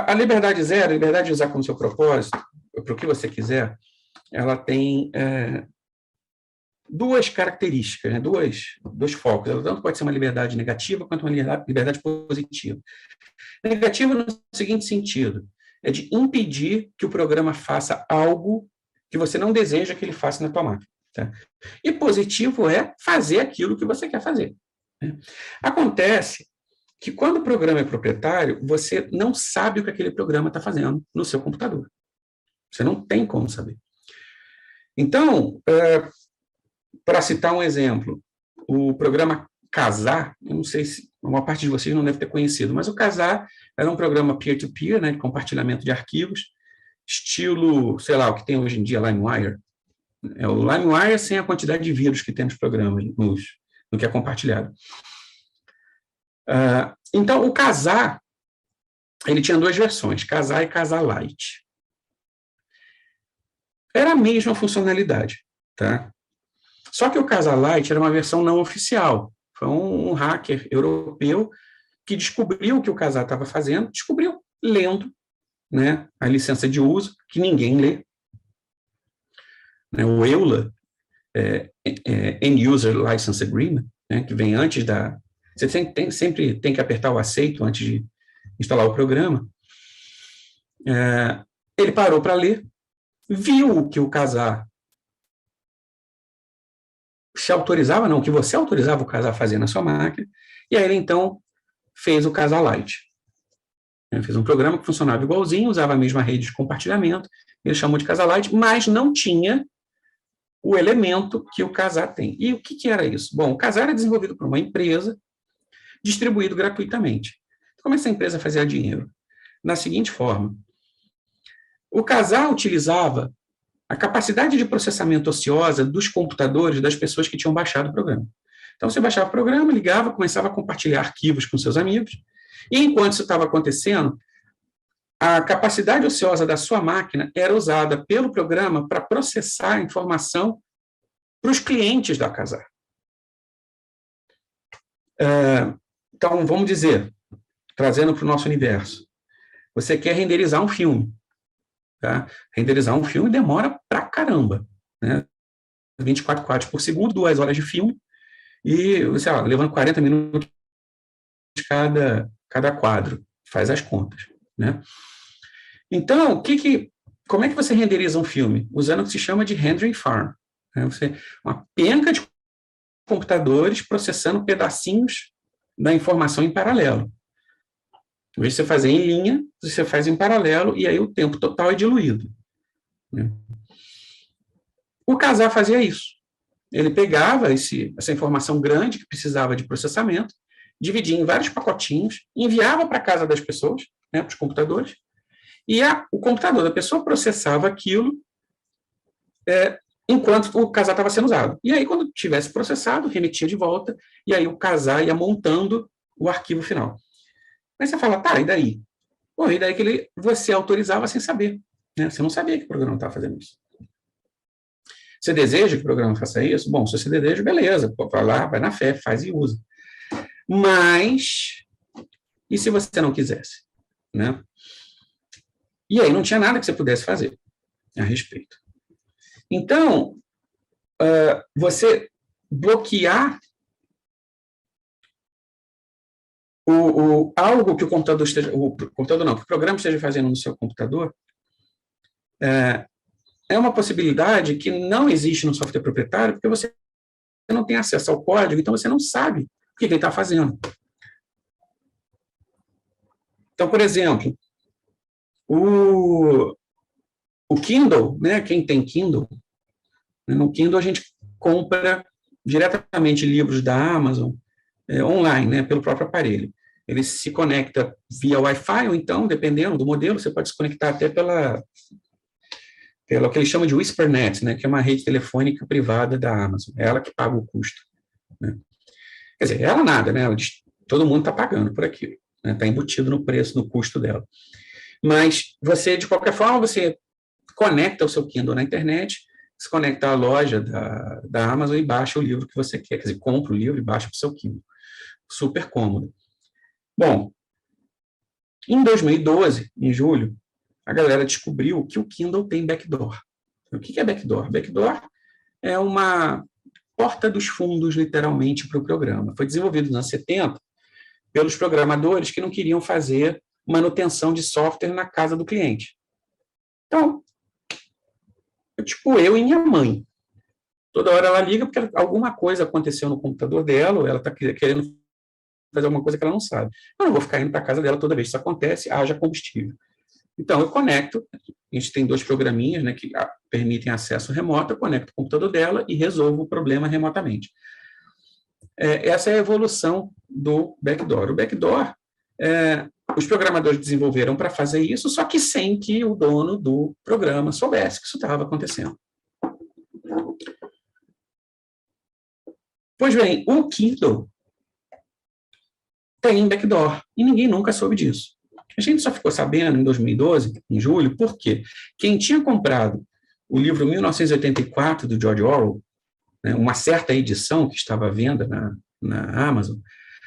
A liberdade zero, a liberdade de usar como seu propósito, para o que você quiser, ela tem duas características, né? dois focos. Ela tanto pode ser uma liberdade negativa quanto uma liberdade positiva. Negativa no seguinte sentido, é de impedir que o programa faça algo que você não deseja que ele faça na tua máquina. Tá? E positivo é fazer aquilo que você quer fazer. Né? Acontece que quando o programa é proprietário, você não sabe o que aquele programa está fazendo no seu computador. Você não tem como saber. Então, para citar um exemplo, o programa Kazaa, eu não sei se uma parte de vocês não deve ter conhecido, mas o Kazaa era um programa peer-to-peer, né, de compartilhamento de arquivos, estilo, sei lá, o que tem hoje em dia, LimeWire. É o LimeWire sem a quantidade de vírus que tem nos programas, no que é compartilhado. Então, o Kazaa, ele tinha duas versões, Kazaa e Kazaa Lite. Era a mesma funcionalidade, tá? Só que o Kazaa Lite era uma versão não oficial. Foi um hacker europeu que descobriu o que o Kazaa estava fazendo, descobriu lendo, né, a licença de uso, que ninguém lê. Né, o EULA, End User License Agreement, né, que vem antes da... Você sempre tem que apertar o aceito antes de instalar o programa. Ele parou para ler, viu o que o Kazaa se autorizava, não, que você autorizava o Kazaa a fazer na sua máquina, e aí ele, então, fez o Kazaa Lite. Ele fez um programa que funcionava igualzinho, usava a mesma rede de compartilhamento, ele chamou de Kazaa Lite, mas não tinha o elemento que o Kazaa tem. E o que era isso? Bom, o Kazaa era desenvolvido por uma empresa, distribuído gratuitamente. Como essa empresa fazia dinheiro? Na seguinte forma, o Kazaa utilizava a capacidade de processamento ociosa dos computadores das pessoas que tinham baixado o programa. Então, você baixava o programa, ligava, começava a compartilhar arquivos com seus amigos, e enquanto isso estava acontecendo, a capacidade ociosa da sua máquina era usada pelo programa para processar a informação para os clientes da Kazaa. Então, vamos dizer, trazendo para o nosso universo, você quer renderizar um filme. Tá? Renderizar um filme demora pra caramba, né? 24 quadros por segundo, 2 horas de filme, e, sei lá, levando 40 minutos cada quadro, faz as contas, né? Então, como é que você renderiza um filme? Usando o que se chama de rendering farm. Né? Uma penca de computadores processando pedacinhos da informação em paralelo. Em vez de você fazer em linha, você faz em paralelo, e aí o tempo total é diluído. Né? O Kazaa fazia isso. Ele pegava essa informação grande que precisava de processamento, dividia em vários pacotinhos, enviava para a casa das pessoas, né, para os computadores, e o computador da pessoa processava aquilo enquanto o Kazaa estava sendo usado. E aí, quando tivesse processado, remetia de volta, e aí o Kazaa ia montando o arquivo final. Mas você fala, tá, e daí? Bom, e daí que você autorizava sem saber. Né? Você não sabia que o programa estava fazendo isso. Você deseja que o programa faça isso? Bom, se você deseja, beleza. Vai lá, vai na fé, faz e usa. Mas, e se você não quisesse? Né? E aí não tinha nada que você pudesse fazer a respeito. Então, você bloquear algo que o computador esteja... que o programa esteja fazendo no seu computador é uma possibilidade que não existe no software proprietário, porque você não tem acesso ao código, então você não sabe o que ele está fazendo. Então, por exemplo, o Kindle, né, quem tem Kindle, no Kindle a gente compra diretamente livros da Amazon online, né, pelo próprio aparelho. Ele se conecta via Wi-Fi, ou então, dependendo do modelo, você pode se conectar até pelo que eles chamam de WhisperNet, né, que é uma rede telefônica privada da Amazon. É ela que paga o custo. Né? Quer dizer, ela nada, né? Todo mundo está pagando por aquilo. Está embutido no preço, no custo dela. Mas você, de qualquer forma, você conecta o seu Kindle na internet, se conecta à loja da Amazon e baixa o livro que você quer. Quer dizer, compra o livro e baixa para o seu Kindle. Super cômodo. Bom, em 2012, em julho, a galera descobriu que o Kindle tem backdoor. O que é backdoor? Backdoor é uma porta dos fundos, literalmente, para o programa. Foi desenvolvido nos anos 70 pelos programadores que não queriam fazer manutenção de software na casa do cliente. Então, tipo eu e minha mãe. Toda hora ela liga porque alguma coisa aconteceu no computador dela, ou ela está querendo fazer alguma coisa que ela não sabe. Eu não vou ficar indo para a casa dela toda vez que isso acontece, haja combustível. Então, eu conecto, a gente tem 2 programinhas, né, que permitem acesso remoto, eu conecto o computador dela e resolvo o problema remotamente. essa é a evolução do backdoor. O backdoor, os programadores desenvolveram para fazer isso, só que sem que o dono do programa soubesse que isso estava acontecendo. Pois bem, o Kindle tem backdoor, e ninguém nunca soube disso. A gente só ficou sabendo em 2012, em julho, porque quem tinha comprado o livro 1984 do George Orwell, né, uma certa edição que estava à venda na Amazon,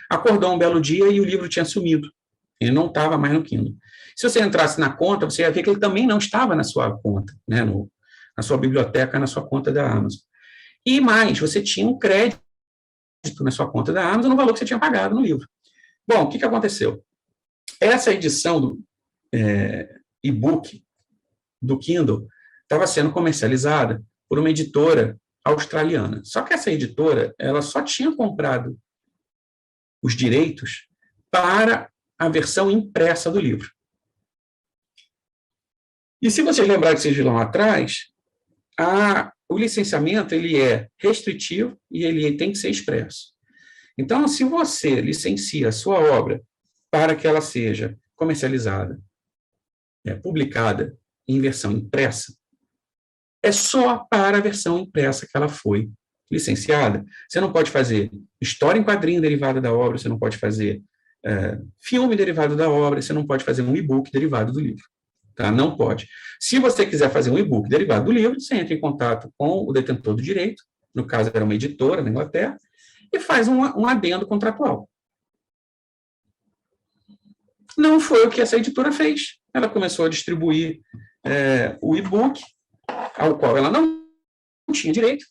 acordou um belo dia e o livro tinha sumido. Ele não estava mais no Kindle. Se você entrasse na conta, você ia ver que ele também não estava na sua conta, né, na sua biblioteca, na sua conta da Amazon. E mais, você tinha um crédito na sua conta da Amazon no valor que você tinha pagado no livro. Bom, o que aconteceu? Essa edição do e-book do Kindle estava sendo comercializada por uma editora australiana. Só que essa editora, ela só tinha comprado os direitos para a versão impressa do livro. E se vocês lembrarem que vocês viram lá atrás, o licenciamento ele é restritivo e ele tem que ser expresso. Então, se você licencia a sua obra para que ela seja comercializada, publicada em versão impressa, é só para a versão impressa que ela foi licenciada. Você não pode fazer história em quadrinho derivada da obra, você não pode fazer filme derivado da obra, você não pode fazer um e-book derivado do livro. Tá? Não pode. Se você quiser fazer um e-book derivado do livro, você entra em contato com o detentor do direito, no caso era uma editora na Inglaterra, e faz um adendo contratual. Não foi o que essa editora fez. Ela começou a distribuir o e-book, ao qual ela não tinha direito.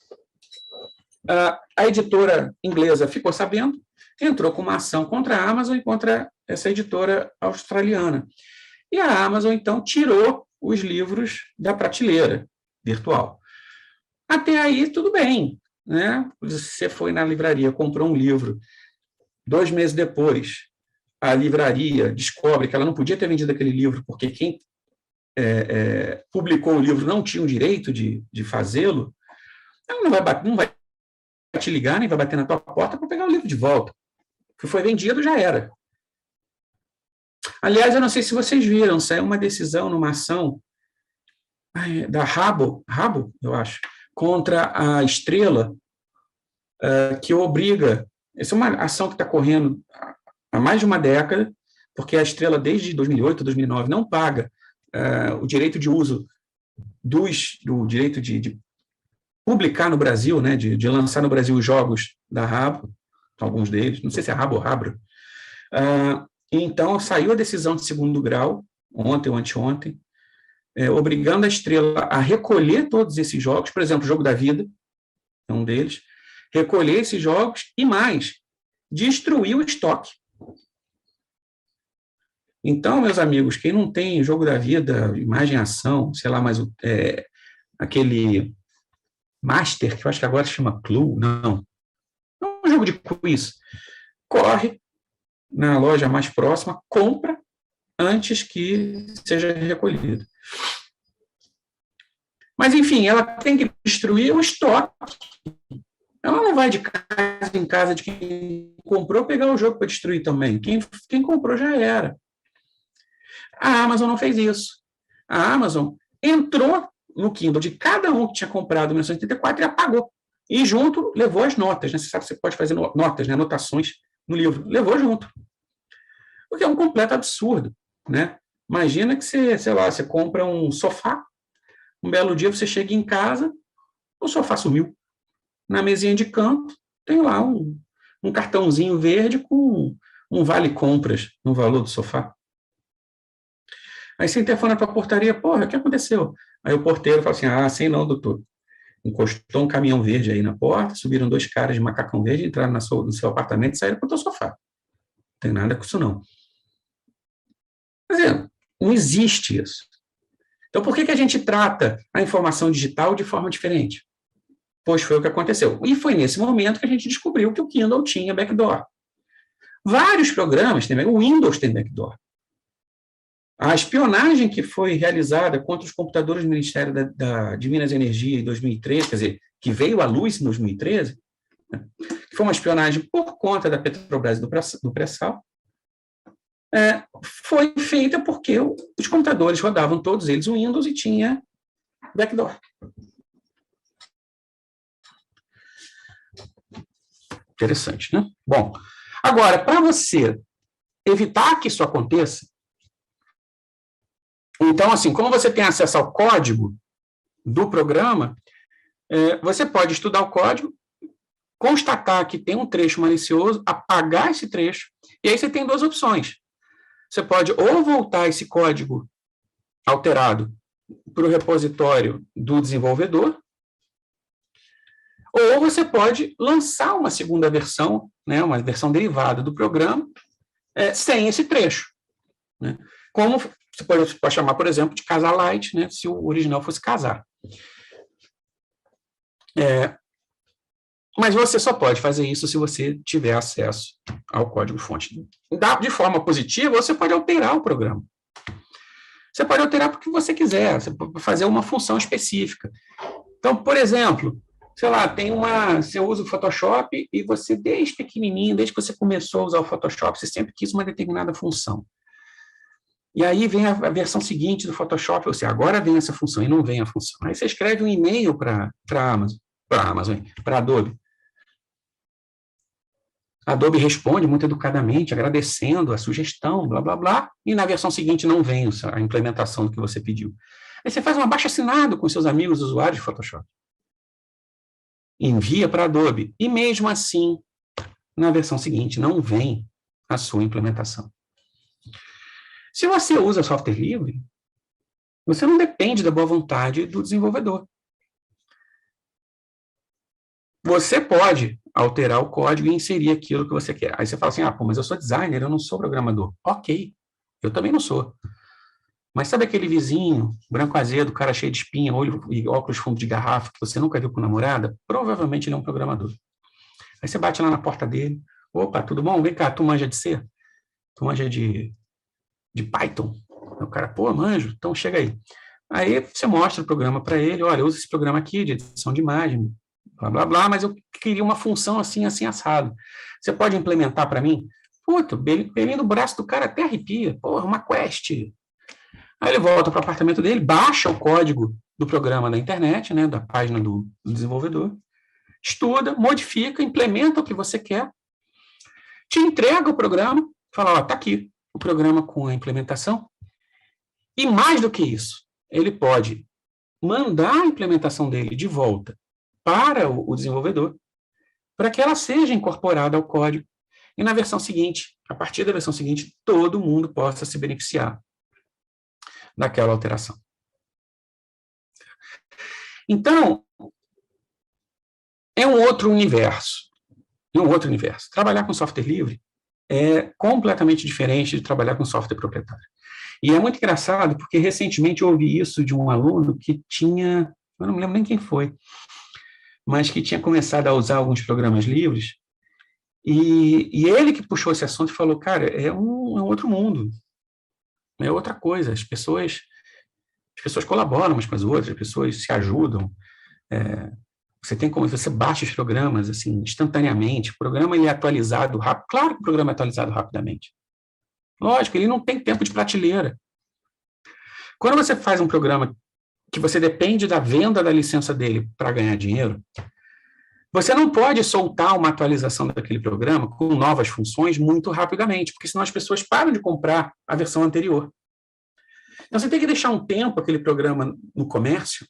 A editora inglesa ficou sabendo, entrou com uma ação contra a Amazon e contra essa editora australiana. E a Amazon, então, tirou os livros da prateleira virtual. Até aí, tudo bem, né? Você foi na livraria, comprou um livro, 2 meses depois, a livraria descobre que ela não podia ter vendido aquele livro porque quem publicou o livro não tinha o direito de fazê-lo, ela não vai te ligar, nem vai bater na tua porta para pegar o livro de volta. O que foi vendido já era. Aliás, eu não sei se vocês viram, saiu uma decisão numa ação da Rabo, eu acho, contra a Estrela, que obriga... Essa é uma ação que está correndo há mais de uma década, porque a Estrela, desde 2008, 2009, não paga o direito de uso do direito de publicar no Brasil, né, de lançar no Brasil os jogos da Rabo, alguns deles, não sei se é Rabo ou Rabro. Então, saiu a decisão de segundo grau, ontem ou anteontem, obrigando a Estrela a recolher todos esses jogos, por exemplo, o Jogo da Vida, é um deles, recolher esses jogos e mais, destruir o estoque. Então, meus amigos, quem não tem Jogo da Vida, Imagem e Ação, sei lá, mas aquele Master, que eu acho que agora se chama Clue, não. É um jogo de quiz. Corre na loja mais próxima, compra antes que seja recolhido. Mas, enfim, ela tem que destruir o estoque. Ela não vai de casa em casa de quem comprou pegar o jogo para destruir também. Quem comprou já era. A Amazon não fez isso. A Amazon entrou no Kindle de cada um que tinha comprado em 1984 e apagou. E junto levou as notas. Né? Você sabe que você pode fazer notas, né? Anotações no livro. Levou junto. Porque é um completo absurdo. Né? Imagina que você, sei lá, você compra um sofá, um belo dia você chega em casa, o sofá sumiu. Na mesinha de canto, tem lá um cartãozinho verde com um vale-compras no valor do sofá. Aí você interfona para a portaria, porra, o que aconteceu? Aí o porteiro fala assim, sei não, doutor. Encostou um caminhão verde aí na porta, subiram 2 caras de macacão verde, entraram no seu apartamento e saíram para o teu sofá. Não tem nada com isso, não. Quer dizer, não existe isso. Então, por que a gente trata a informação digital de forma diferente? Pois foi o que aconteceu. E foi nesse momento que a gente descobriu que o Kindle tinha backdoor. Vários programas têm backdoor. O Windows tem backdoor. A espionagem que foi realizada contra os computadores do Ministério de Minas e Energia em 2013, quer dizer, que veio à luz em 2013, né, foi uma espionagem por conta da Petrobras e do pré-sal, foi feita porque os computadores rodavam todos eles o Windows e tinha backdoor. Interessante, né? Bom, agora, para você evitar que isso aconteça, então, assim, como você tem acesso ao código do programa, você pode estudar o código, constatar que tem um trecho malicioso, apagar esse trecho, e aí você tem duas opções. Você pode ou voltar esse código alterado para o repositório do desenvolvedor, ou você pode lançar uma segunda versão, né, uma versão derivada do programa, sem esse trecho. Né? Como você pode chamar, por exemplo, de casar light, né, se o original fosse casar. Mas você só pode fazer isso se você tiver acesso ao código-fonte. De forma positiva, você pode alterar o programa. Você pode alterar porque você quiser, você pode fazer uma função específica. Então, por exemplo, sei lá, você usa o Photoshop e você, desde pequenininho, desde que você começou a usar o Photoshop, você sempre quis uma determinada função. E aí vem a versão seguinte do Photoshop, ou seja, agora vem essa função e não vem a função. Aí você escreve um e-mail para a Adobe. A Adobe responde muito educadamente, agradecendo a sugestão, blá, blá, blá, e na versão seguinte não vem a implementação do que você pediu. Aí você faz um abaixo-assinado com seus amigos usuários de Photoshop. Envia para a Adobe. E mesmo assim, na versão seguinte, não vem a sua implementação. Se você usa software livre, você não depende da boa vontade do desenvolvedor. Você pode alterar o código e inserir aquilo que você quer. Aí você fala assim, mas eu sou designer, eu não sou programador. Ok, eu também não sou. Mas sabe aquele vizinho, branco azedo, cara cheio de espinha, olho e óculos fundo de garrafa, que você nunca viu com namorada? Provavelmente ele é um programador. Aí você bate lá na porta dele, opa, tudo bom? Vem cá, tu manja de C? Tu manja de Python? O cara, pô, manjo, então chega aí. Aí você mostra o programa para ele, olha, usa esse programa aqui de edição de imagem, blá, blá, blá, mas eu queria uma função assim, assim, assado. Você pode implementar para mim? Puta, pelinho do braço do cara até arrepia. Porra, uma quest. Aí ele volta para o apartamento dele, baixa o código do programa na internet, né, da página do desenvolvedor, estuda, modifica, implementa o que você quer, te entrega o programa, fala, ó, tá aqui o programa com a implementação. E mais do que isso, ele pode mandar a implementação dele de volta para o desenvolvedor, para que ela seja incorporada ao código. E na versão seguinte, a partir da versão seguinte, todo mundo possa se beneficiar daquela alteração. Então, é um outro universo. Trabalhar com software livre é completamente diferente de trabalhar com software proprietário. E é muito engraçado, porque recentemente eu ouvi isso de um aluno que tinha, eu não me lembro nem quem foi, mas que tinha começado a usar alguns programas livres, e ele que puxou esse assunto e falou, cara, é um outro mundo, é outra coisa, as pessoas colaboram umas com as outras, as pessoas se ajudam, você baixa os programas assim, instantaneamente, o programa ele é atualizado rápido, claro que o programa é atualizado rapidamente, lógico, ele não tem tempo de prateleira. Quando você faz um programa que você depende da venda da licença dele para ganhar dinheiro, você não pode soltar uma atualização daquele programa com novas funções muito rapidamente, porque senão as pessoas param de comprar a versão anterior. Então, você tem que deixar um tempo aquele programa no comércio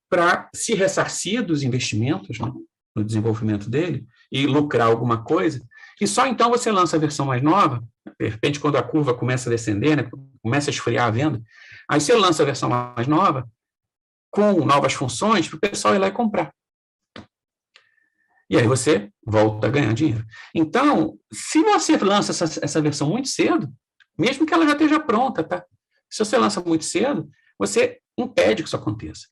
para se ressarcir dos investimentos, né, no desenvolvimento dele e lucrar alguma coisa, e só então você lança a versão mais nova, de repente quando a curva começa a descender, né, começa a esfriar a venda, aí você lança a versão mais nova com novas funções para o pessoal ir lá e comprar. E aí você volta a ganhar dinheiro. Então, se você lança essa versão muito cedo, mesmo que ela já esteja pronta, tá? Se você lança muito cedo, você impede que isso aconteça.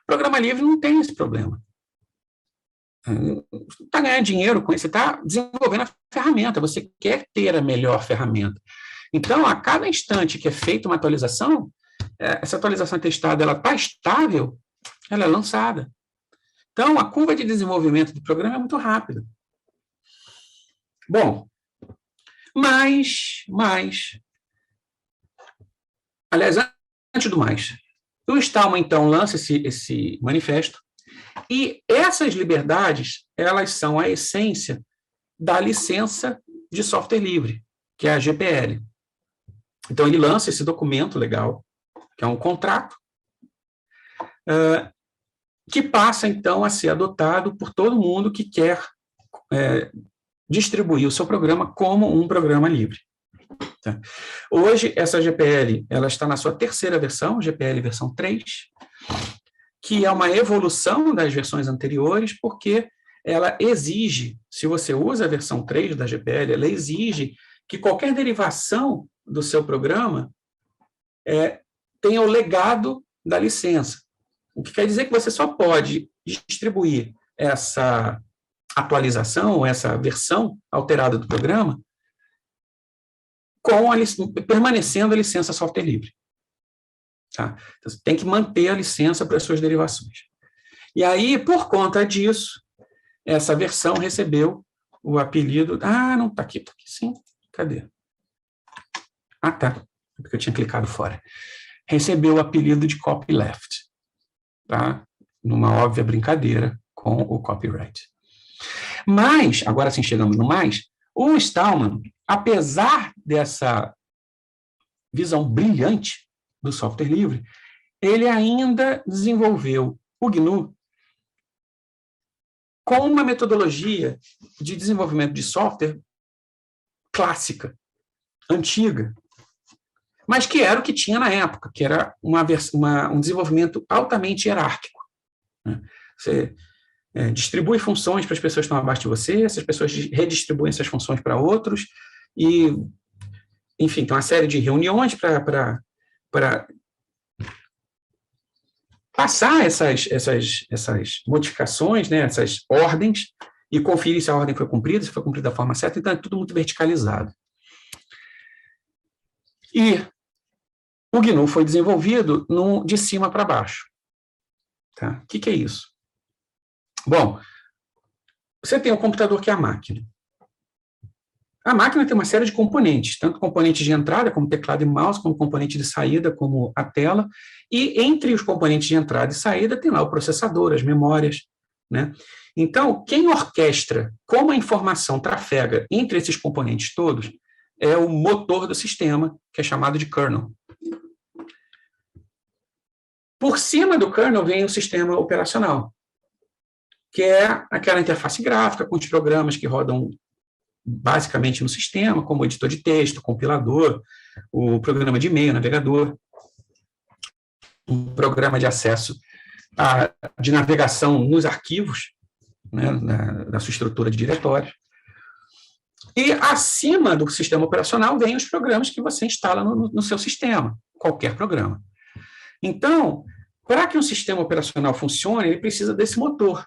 O programa livre não tem esse problema. Você está ganhando dinheiro com isso, você está desenvolvendo a ferramenta, você quer ter a melhor ferramenta. Então, a cada instante que é feita uma atualização, essa atualização testada, ela está estável, ela é lançada. Então, a curva de desenvolvimento do programa é muito rápida. Bom, aliás, antes do mais, o Stallman, então, lança esse manifesto, e essas liberdades, elas são a essência da licença de software livre, que é a GPL. Então, ele lança esse documento legal, que é um contrato, que passa, então, a ser adotado por todo mundo que quer distribuir o seu programa como um programa livre. Tá? Hoje, essa GPL ela está na sua terceira versão, GPL versão 3, que é uma evolução das versões anteriores, porque ela exige, se você usa a versão 3 da GPL, ela exige que qualquer derivação do seu programa tenha o legado da licença. O que quer dizer que você só pode distribuir essa atualização, essa versão alterada do programa, permanecendo a licença software livre. Tá? Então, você tem que manter a licença para as suas derivações. E aí, por conta disso, essa versão recebeu o apelido... não, está aqui sim. Cadê? Tá. Porque eu tinha clicado fora. Recebeu o apelido de copyleft. Tá? Numa óbvia brincadeira com o copyright. Mas, agora sim chegamos no mais, o Stallman, apesar dessa visão brilhante do software livre, ele ainda desenvolveu o GNU com uma metodologia de desenvolvimento de software clássica, antiga, mas que era o que tinha na época, que era um desenvolvimento altamente hierárquico. Você distribui funções para as pessoas que estão abaixo de você, essas pessoas redistribuem essas funções para outros, e, enfim, tem uma série de reuniões para passar essas modificações, né, essas ordens, e conferir se a ordem foi cumprida, se foi cumprida da forma certa, então é tudo muito verticalizado. E o GNU foi desenvolvido de cima para baixo. Tá? O que é isso? Bom, você tem o computador, que é a máquina. A máquina tem uma série de componentes, tanto componentes de entrada, como teclado e mouse, como componente de saída, como a tela, e entre os componentes de entrada e saída tem lá o processador, as memórias, né? Então, quem orquestra como a informação trafega entre esses componentes todos é o motor do sistema, que é chamado de kernel. Por cima do kernel vem o sistema operacional, que é aquela interface gráfica com os programas que rodam basicamente no sistema, como o editor de texto, compilador, o programa de e-mail, navegador, um programa de acesso de navegação nos arquivos, né, na sua estrutura de diretórios. E acima do sistema operacional vem os programas que você instala no seu sistema, qualquer programa. Então, para que um sistema operacional funcione, ele precisa desse motor,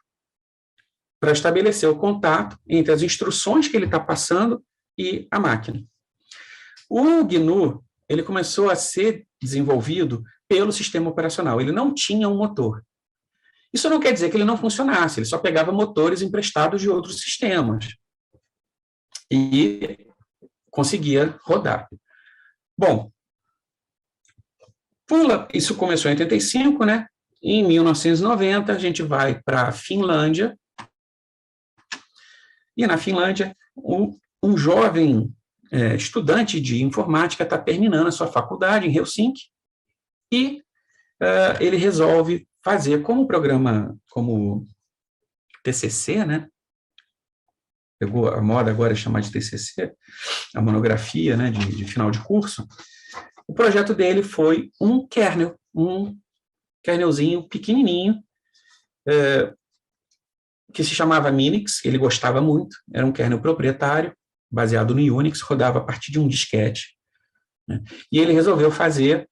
para estabelecer o contato entre as instruções que ele está passando e a máquina. O GNU ele começou a ser desenvolvido pelo sistema operacional, ele não tinha um motor. Isso não quer dizer que ele não funcionasse, ele só pegava motores emprestados de outros sistemas e conseguia rodar. Bom, isso começou em 85, né? Em 1990, a gente vai para a Finlândia, e na Finlândia, um jovem estudante de informática está terminando a sua faculdade em Helsinki, e ele resolve fazer como programa, como TCC, né? Pegou a moda agora de chamar de TCC, a monografia, né, de final de curso. O projeto dele foi um kernelzinho pequenininho, que se chamava Minix, ele gostava muito, era um kernel proprietário, baseado no Unix, rodava a partir de um disquete, né? E ele resolveu fazer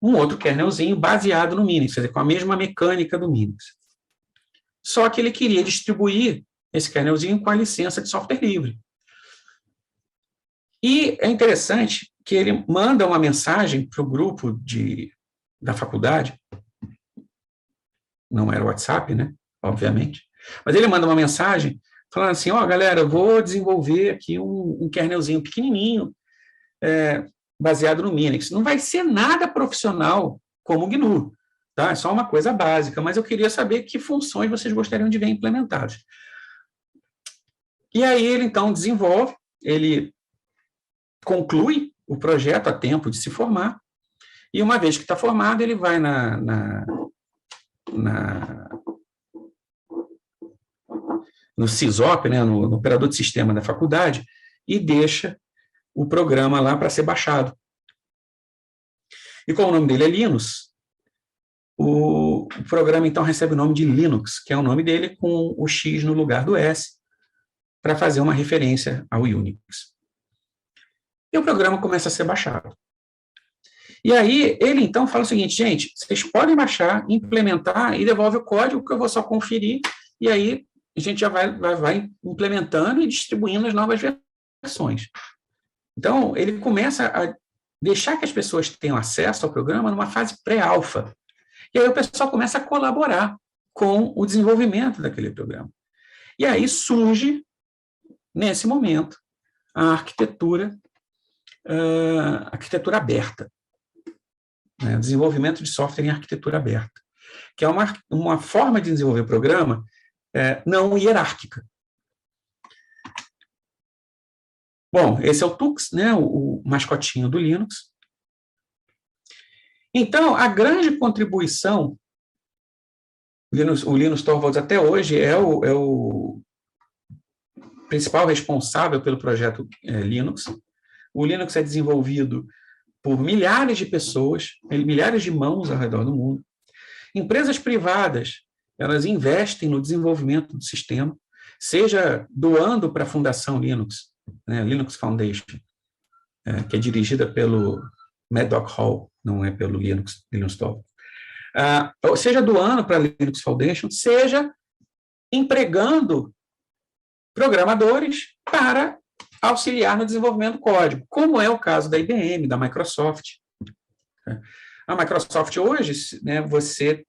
um outro kernelzinho baseado no Minix, quer dizer, com a mesma mecânica do Minix. Só que ele queria distribuir esse kernelzinho com a licença de software livre. E é interessante que ele manda uma mensagem para o grupo da faculdade, não era o WhatsApp, né? obviamente, mas ele manda uma mensagem falando assim, galera, eu vou desenvolver aqui um kernelzinho pequenininho, baseado no Minix. Não vai ser nada profissional como o GNU, tá? É só uma coisa básica, mas eu queria saber que funções vocês gostariam de ver implementadas. E aí ele, então, desenvolve, ele conclui o projeto a tempo de se formar, e uma vez que está formado, ele vai no SISOP, né, no operador de sistema da faculdade, e deixa o programa lá para ser baixado. E como o nome dele é Linus, o programa, então, recebe o nome de Linux, que é o nome dele com o X no lugar do S, para fazer uma referência ao Unix. E o programa começa a ser baixado. E aí, ele, então, fala o seguinte, gente, vocês podem baixar, implementar e devolve o código que eu vou só conferir, e aí a gente já vai implementando e distribuindo as novas versões. Então, ele começa a deixar que as pessoas tenham acesso ao programa numa fase pré-alfa. E aí o pessoal começa a colaborar com o desenvolvimento daquele programa. E aí surge, nesse momento, a arquitetura aberta, né? Desenvolvimento de software em arquitetura aberta, que é uma forma de desenvolver o programa não hierárquica. Bom, esse é o Tux, né, o mascotinho do Linux. Então, a grande contribuição, o Linus Torvalds até hoje é o principal responsável pelo projeto Linux. O Linux é desenvolvido por milhares de pessoas, milhares de mãos ao redor do mundo. Empresas privadas, elas investem no desenvolvimento do sistema, seja doando para a Fundação Linux, né, Linux Foundation, que é dirigida pelo Maddock Hall, não é pelo Linus Torvalds. Seja doando para a Linux Foundation, seja empregando programadores para auxiliar no desenvolvimento do código, como é o caso da IBM, da Microsoft. A Microsoft hoje, né, você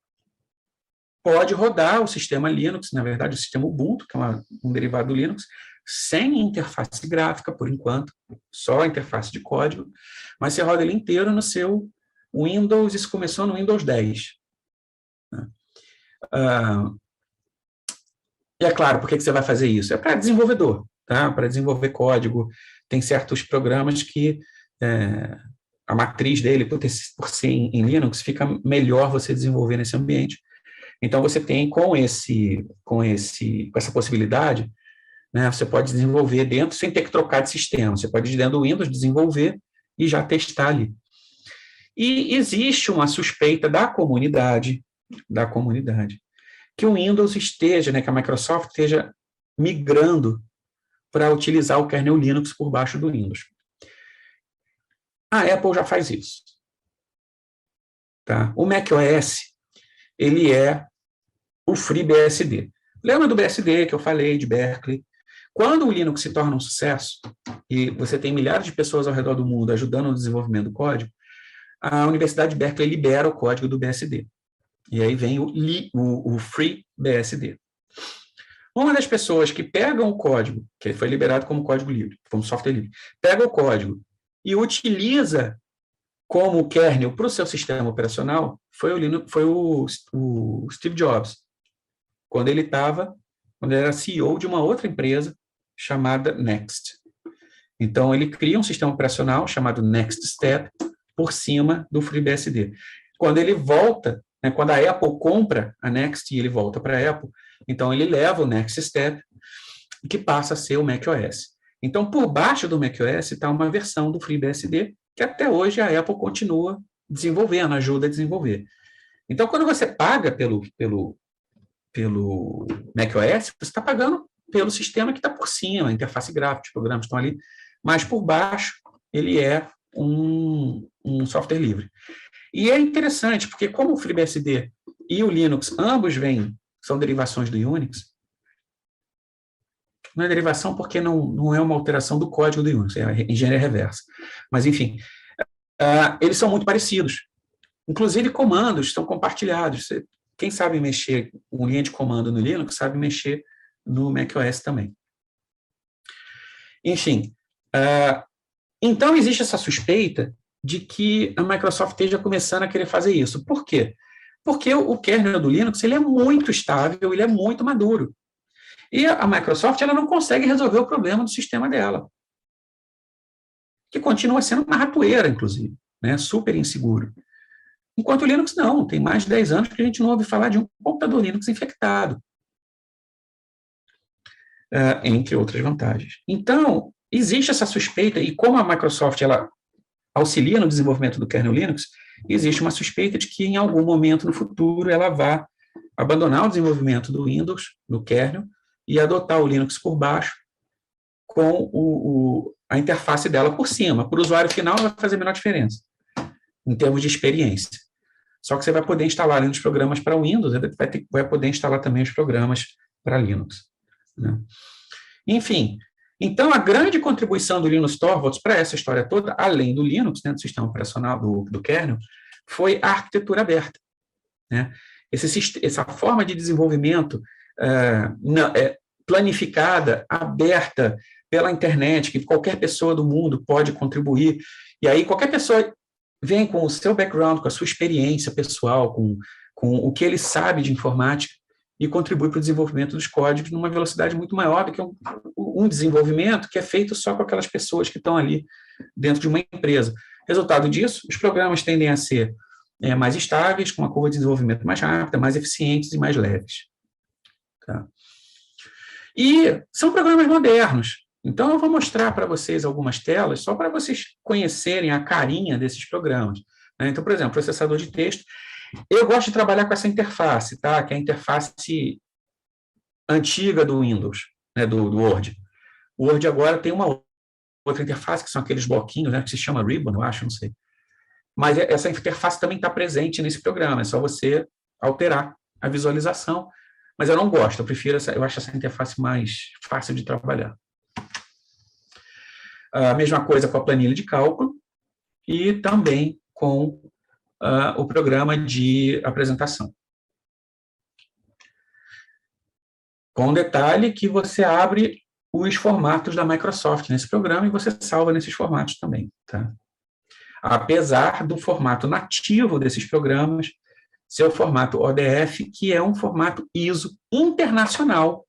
pode rodar o sistema Linux, na verdade o sistema Ubuntu, que é um derivado do Linux, sem interface gráfica, por enquanto, só a interface de código, mas você roda ele inteiro no seu Windows, isso começou no Windows 10. E é claro, por que você vai fazer isso? É para desenvolvedor, tá? Para desenvolver código. Tem certos programas que a matriz dele, por ser em Linux, fica melhor você desenvolver nesse ambiente. Então, você tem, com essa possibilidade, né, você pode desenvolver dentro, sem ter que trocar de sistema. Você pode ir dentro do Windows, desenvolver e já testar ali. E existe uma suspeita da comunidade, que o Windows esteja, né, que a Microsoft esteja migrando para utilizar o kernel Linux por baixo do Windows. A Apple já faz isso. Tá? O macOS, ele é o FreeBSD. Lembra do BSD que eu falei, de Berkeley? Quando o Linux se torna um sucesso, e você tem milhares de pessoas ao redor do mundo ajudando no desenvolvimento do código, a Universidade de Berkeley libera o código do BSD. E aí vem o FreeBSD. Uma das pessoas que pegam o código, que foi liberado como código livre, como software livre, pega o código e utiliza como kernel para o seu sistema operacional, foi o Steve Jobs, quando ele era CEO de uma outra empresa chamada Next. Então, ele cria um sistema operacional chamado Next Step por cima do FreeBSD. Quando ele volta, né, quando a Apple compra a Next e ele volta para a Apple, então ele leva o Next Step, que passa a ser o macOS. Então, por baixo do macOS está uma versão do FreeBSD, que até hoje a Apple continua desenvolvendo, ajuda a desenvolver. Então, quando você paga pelo macOS, você está pagando pelo sistema que está por cima, a interface gráfica, os programas estão ali, mas por baixo ele é um software livre. E é interessante, porque como o FreeBSD e o Linux, ambos são derivações do Unix, não é derivação porque não é uma alteração do código do Unix, é engenharia reversa. Mas, enfim, eles são muito parecidos. Inclusive, comandos estão compartilhados. quem sabe mexer com linha de comando no Linux, sabe mexer no macOS também. Enfim, então existe essa suspeita de que a Microsoft esteja começando a querer fazer isso. Por quê? Porque o kernel do Linux ele é muito estável, ele é muito maduro. E a Microsoft ela não consegue resolver o problema do sistema dela, que continua sendo uma ratoeira, inclusive, né? Super inseguro. Enquanto o Linux não, tem mais de 10 anos que a gente não ouve falar de um computador Linux infectado, entre outras vantagens. Então, existe essa suspeita, e como a Microsoft ela auxilia no desenvolvimento do kernel Linux, existe uma suspeita de que em algum momento no futuro ela vá abandonar o desenvolvimento do Windows, do kernel, e adotar o Linux por baixo, com a interface dela por cima. Para o usuário final, vai fazer a menor diferença, em termos de experiência. Só que você vai poder instalar os programas para Windows, vai poder instalar também os programas para Linux, né? Enfim, então a grande contribuição do Linus Torvalds para essa história toda, além do Linux, né, do sistema operacional do kernel, foi a arquitetura aberta, né? Essa forma de desenvolvimento planificada, aberta pela internet, que qualquer pessoa do mundo pode contribuir, e aí qualquer pessoa vem com o seu background, com a sua experiência pessoal, com o que ele sabe de informática, e contribui para o desenvolvimento dos códigos numa velocidade muito maior do que um desenvolvimento que é feito só com aquelas pessoas que estão ali dentro de uma empresa. Resultado disso, os programas tendem a ser mais estáveis, com uma curva de desenvolvimento mais rápida, mais eficientes e mais leves. Tá? E são programas modernos. Então, eu vou mostrar para vocês algumas telas, só para vocês conhecerem a carinha desses programas, né? Então, por exemplo, processador de texto. Eu gosto de trabalhar com essa interface, tá? Que é a interface antiga do Windows, né? do Word. O Word agora tem uma outra interface, que são aqueles bloquinhos, né? Que se chama Ribbon, eu acho, não sei. Mas essa interface também está presente nesse programa, é só você alterar a visualização. Mas eu não gosto, eu acho essa interface mais fácil de trabalhar. A mesma coisa com a planilha de cálculo e também com o programa de apresentação. Com detalhe que você abre os formatos da Microsoft nesse programa e você salva nesses formatos também, tá? Apesar do formato nativo desses programas ser o formato ODF, que é um formato ISO internacional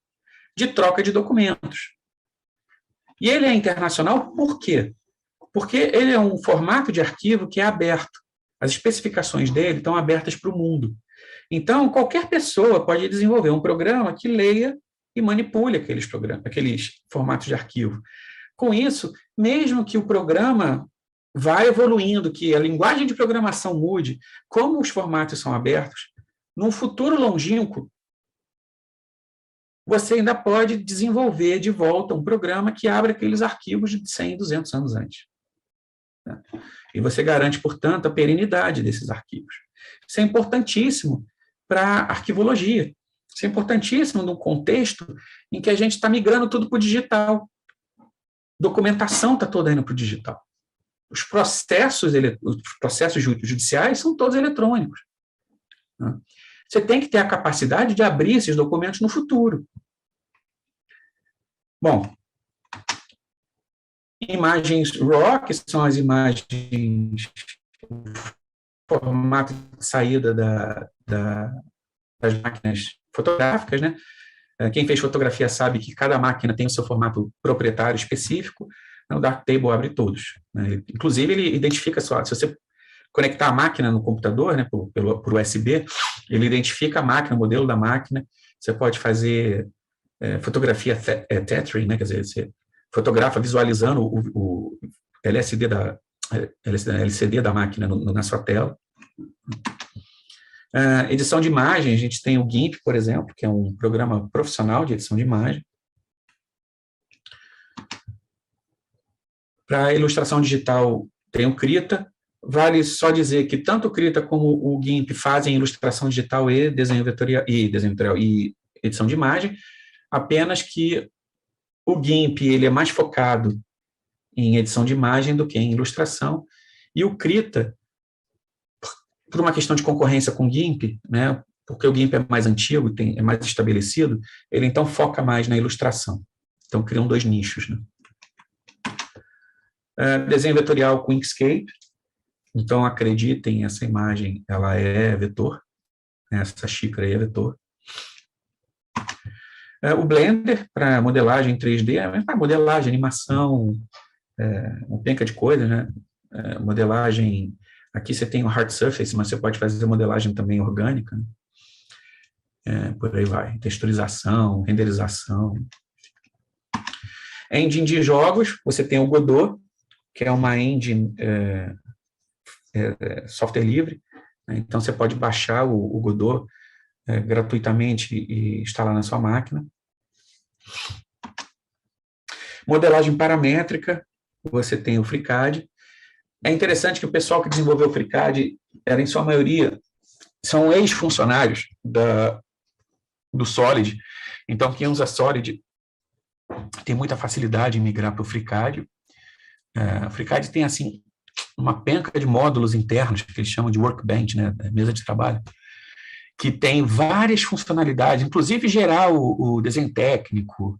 de troca de documentos. E ele é internacional por quê? Porque ele é um formato de arquivo que é aberto. As especificações dele estão abertas para o mundo. Então, qualquer pessoa pode desenvolver um programa que leia e manipule aqueles formatos de arquivo. Com isso, mesmo que o programa vá evoluindo, que a linguagem de programação mude, como os formatos são abertos, num futuro longínquo, você ainda pode desenvolver de volta um programa que abra aqueles arquivos de 100, 200 anos antes. E você garante, portanto, a perenidade desses arquivos. Isso é importantíssimo para a arquivologia. Isso é importantíssimo num contexto em que a gente está migrando tudo para o digital. Documentação está toda indo para o digital. Os processos judiciais são todos eletrônicos. Você tem que ter a capacidade de abrir esses documentos no futuro. Bom, imagens RAW, que são as imagens, formato de saída das máquinas fotográficas, né? Quem fez fotografia sabe que cada máquina tem o seu formato proprietário específico. O Darktable abre todos, né? Inclusive, ele identifica só, se você conectar a máquina no computador, né, por USB, ele identifica a máquina, o modelo da máquina. Você pode fazer fotografia tethering, né, quer dizer, você fotografa visualizando o LCD da máquina na sua tela. Edição de imagem, a gente tem o GIMP, por exemplo, que é um programa profissional de edição de imagem. Para ilustração digital, tem o Krita. Vale só dizer que tanto o Krita como o GIMP fazem ilustração digital e desenho vetorial e edição de imagem, apenas que o GIMP ele é mais focado em edição de imagem do que em ilustração, e o Krita, por uma questão de concorrência com o GIMP, né, porque o GIMP é mais antigo, é mais estabelecido, ele então foca mais na ilustração. Então, criam 2 nichos, né? Desenho vetorial com Inkscape. Então, acreditem, essa imagem, ela é vetor. Essa xícara aí é vetor. O Blender, para modelagem 3D, modelagem, animação, uma penca de coisa, né? Modelagem, aqui você tem o hard surface, mas você pode fazer modelagem também orgânica, né? Por aí vai, texturização, renderização. Engine de jogos, você tem o Godot, que é uma engine software livre, né? Então você pode baixar o Godot gratuitamente e instalar na sua máquina. Modelagem paramétrica, você tem o FreeCAD. É interessante que o pessoal que desenvolveu o FreeCAD, era, em sua maioria, são ex-funcionários do Solid. Então, quem usa Solid tem muita facilidade em migrar para o FreeCAD. O FreeCAD tem, assim, uma penca de módulos internos, que eles chamam de workbench, né, mesa de trabalho, que tem várias funcionalidades, inclusive gerar o desenho técnico.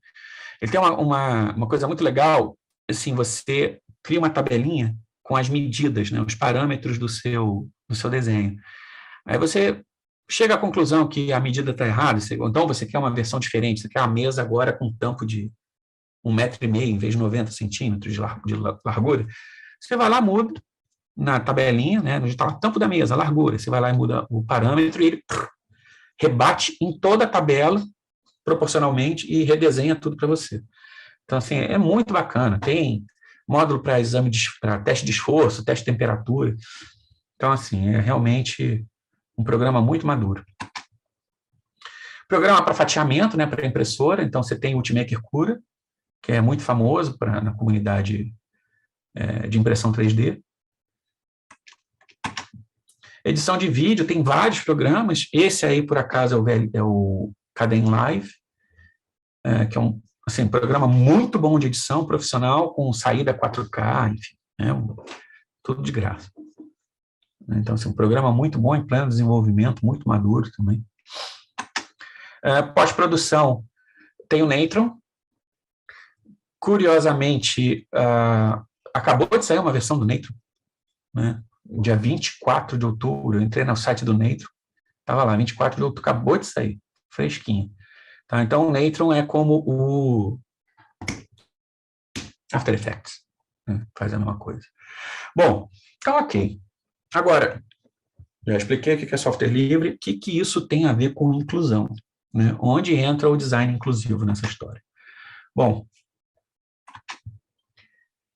Ele tem uma coisa muito legal, assim, você cria uma tabelinha com as medidas, né, os parâmetros do seu desenho. Aí você chega à conclusão que a medida está errada, então você quer uma versão diferente, você quer uma mesa agora com tampo de 1,5 m em vez de 90 centímetros de largura. Você vai lá, muda na tabelinha, né, onde está o tampo da mesa, a largura, você vai lá e muda o parâmetro e ele rebate em toda a tabela proporcionalmente e redesenha tudo para você. Então, assim, é muito bacana. Tem módulo para para teste de esforço, teste de temperatura. Então, assim, é realmente um programa muito maduro. Programa para fatiamento, né, para impressora. Então, você tem o Ultimaker Cura, que é muito famoso na comunidade de impressão 3D. Edição de vídeo, tem vários programas. Esse aí, por acaso, é o Kdenlive, que é um programa muito bom de edição profissional, com saída 4K, enfim, tudo de graça. Então, assim, um programa muito bom, em pleno desenvolvimento, muito maduro também. Pós-produção, tem o Natron. Curiosamente, acabou de sair uma versão do Natron, né? Dia 24 de outubro, eu entrei no site do Natron, estava lá, 24 de outubro, acabou de sair, fresquinho. Tá? Então, o Natron é como o After Effects, né? Faz a mesma coisa. Bom, então, ok. Agora, já expliquei o que é software livre, o que isso tem a ver com inclusão, né? Onde entra o design inclusivo nessa história. Bom,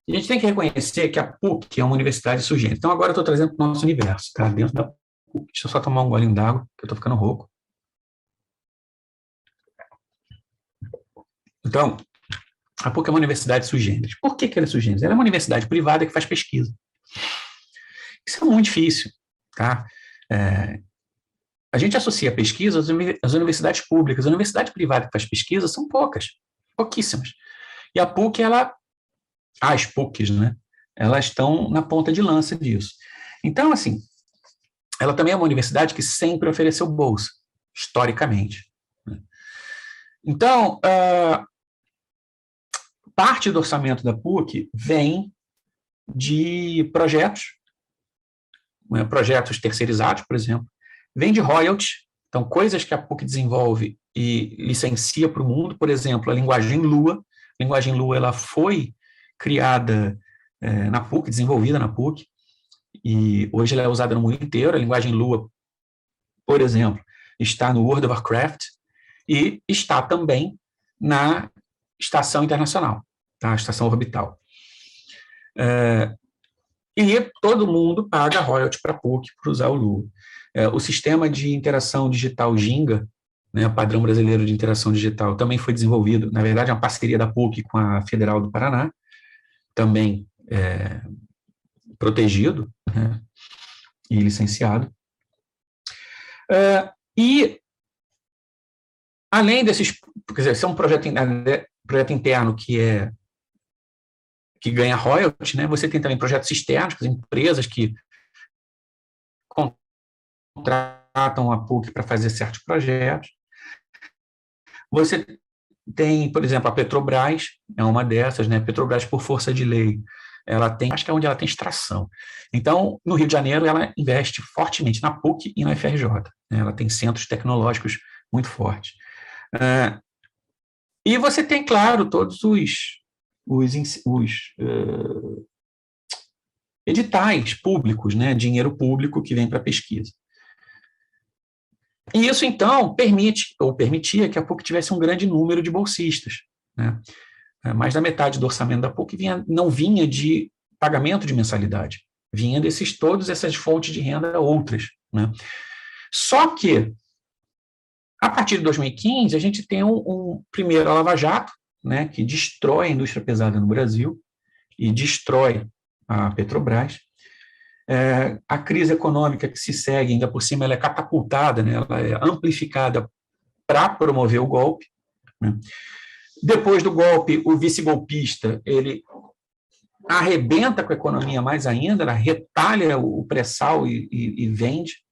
a gente tem que reconhecer que a PUC é uma universidade surgente. Então, agora eu estou trazendo para o nosso universo, tá? Dentro da PUC. Deixa eu só tomar um golinho d'água, que eu estou ficando rouco. Então, a PUC é uma universidade surgente. Por que ela é surgente? Ela é uma universidade privada que faz pesquisa. Isso é muito difícil, tá? A gente associa a pesquisa às universidades públicas. A universidade privada que faz pesquisa são pouquíssimas. E a PUC, as PUCs, né? Elas estão na ponta de lança disso. Então, assim, ela também é uma universidade que sempre ofereceu bolsa, historicamente. Então, parte do orçamento da PUC vem de projetos terceirizados, por exemplo, vem de royalties, então coisas que a PUC desenvolve e licencia para o mundo, por exemplo, a linguagem Lua. A linguagem Lua ela foi criada na PUC, desenvolvida na PUC, e hoje ela é usada no mundo inteiro. A linguagem Lua, por exemplo, está no World of Warcraft e está também na Estação Internacional, tá? A Estação Orbital. E todo mundo paga royalty para a PUC por usar o Lua. O sistema de interação digital Ginga, né, o padrão brasileiro de interação digital, também foi desenvolvido, na verdade, é uma parceria da PUC com a Federal do Paraná, também protegido, né, e licenciado. E, além desses, quer dizer, esse é um projeto interno que ganha royalties, né, você tem também projetos externos, empresas que contratam contratam a PUC para fazer certos projetos. Você tem, por exemplo, a Petrobras, é uma dessas, né? Petrobras, por força de lei, ela tem, acho que é onde ela tem extração. Então, no Rio de Janeiro, ela investe fortemente na PUC e na FRJ, né? Ela tem centros tecnológicos muito fortes. E você tem, claro, todos os editais públicos, né? Dinheiro público que vem para a pesquisa. E isso, então, permitia que a PUC tivesse um grande número de bolsistas, né? Mais da metade do orçamento da PUC não vinha de pagamento de mensalidade, vinha todas essas fontes de renda outras, né? Só que, a partir de 2015, a gente tem primeiro a Lava Jato, né, que destrói a indústria pesada no Brasil e destrói a Petrobras. A crise econômica que se segue, ainda por cima, ela é catapultada, né, ela é amplificada para promover o golpe, né? Depois do golpe, o vice-golpista, ele arrebenta com a economia mais ainda, ela retalha o pré-sal e vende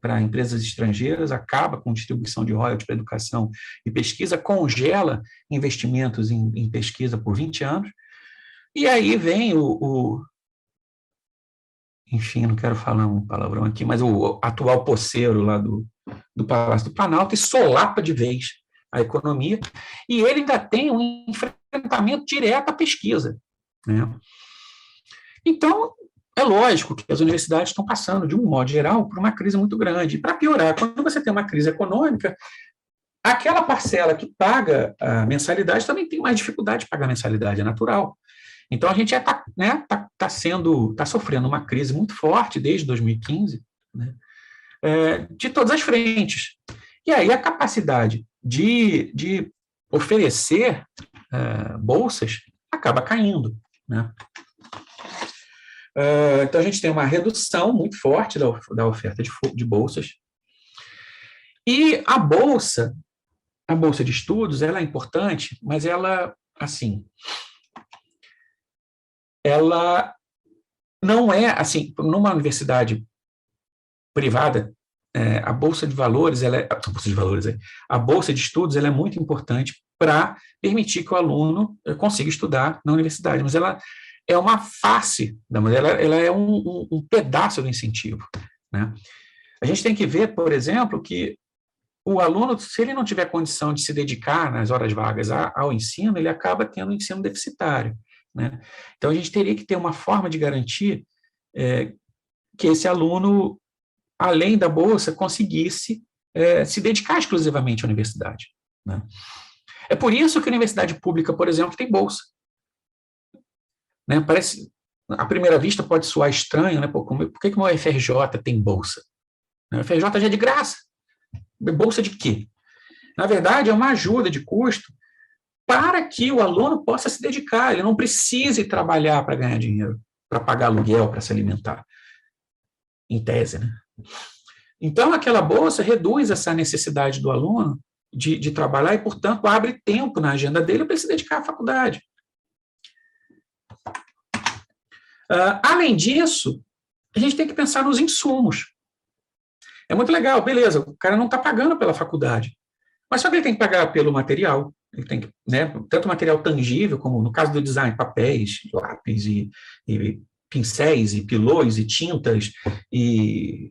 para empresas estrangeiras, acaba com distribuição de royalties para educação e pesquisa, congela investimentos em pesquisa por 20 anos, e aí vem enfim, não quero falar um palavrão aqui, mas o atual poceiro lá do Palácio do Planalto, e solapa de vez a economia, e ele ainda tem um enfrentamento direto à pesquisa, né? Então, é lógico que as universidades estão passando, de um modo geral, por uma crise muito grande. E, para piorar, quando você tem uma crise econômica, aquela parcela que paga a mensalidade também tem mais dificuldade de pagar a mensalidade, é natural. Então, a gente já está sofrendo uma crise muito forte desde 2015, né, de todas as frentes. E aí a capacidade de oferecer bolsas acaba caindo, né? Então, a gente tem uma redução muito forte da oferta de bolsas. E a bolsa de estudos, ela é importante, mas ela, assim, ela não é, assim, numa universidade privada, a bolsa de valores, a bolsa de estudos, ela é muito importante para permitir que o aluno consiga estudar na universidade, mas ela é uma face da maneira, ela é um pedaço do incentivo, né? A gente tem que ver, por exemplo, que o aluno, se ele não tiver condição de se dedicar nas horas vagas ao ensino, ele acaba tendo um ensino deficitário, né? Então, a gente teria que ter uma forma de garantir que esse aluno, além da bolsa, conseguisse se dedicar exclusivamente à universidade, né? É por isso que a universidade pública, por exemplo, tem bolsa, né? Parece, à primeira vista, pode soar estranho, né? Por que uma UFRJ tem bolsa? A UFRJ já é de graça. Bolsa de quê? Na verdade, é uma ajuda de custo para que o aluno possa se dedicar, ele não precise trabalhar para ganhar dinheiro, para pagar aluguel, para se alimentar, em tese, né? Então, aquela bolsa reduz essa necessidade do aluno de trabalhar e, portanto, abre tempo na agenda dele para ele se dedicar à faculdade. Além disso, a gente tem que pensar nos insumos. É muito legal, beleza, o cara não está pagando pela faculdade, mas só que ele tem que pagar pelo material, ele tem que, né, tanto material tangível, como no caso do design, papéis, lápis e pincéis e pilões e tintas e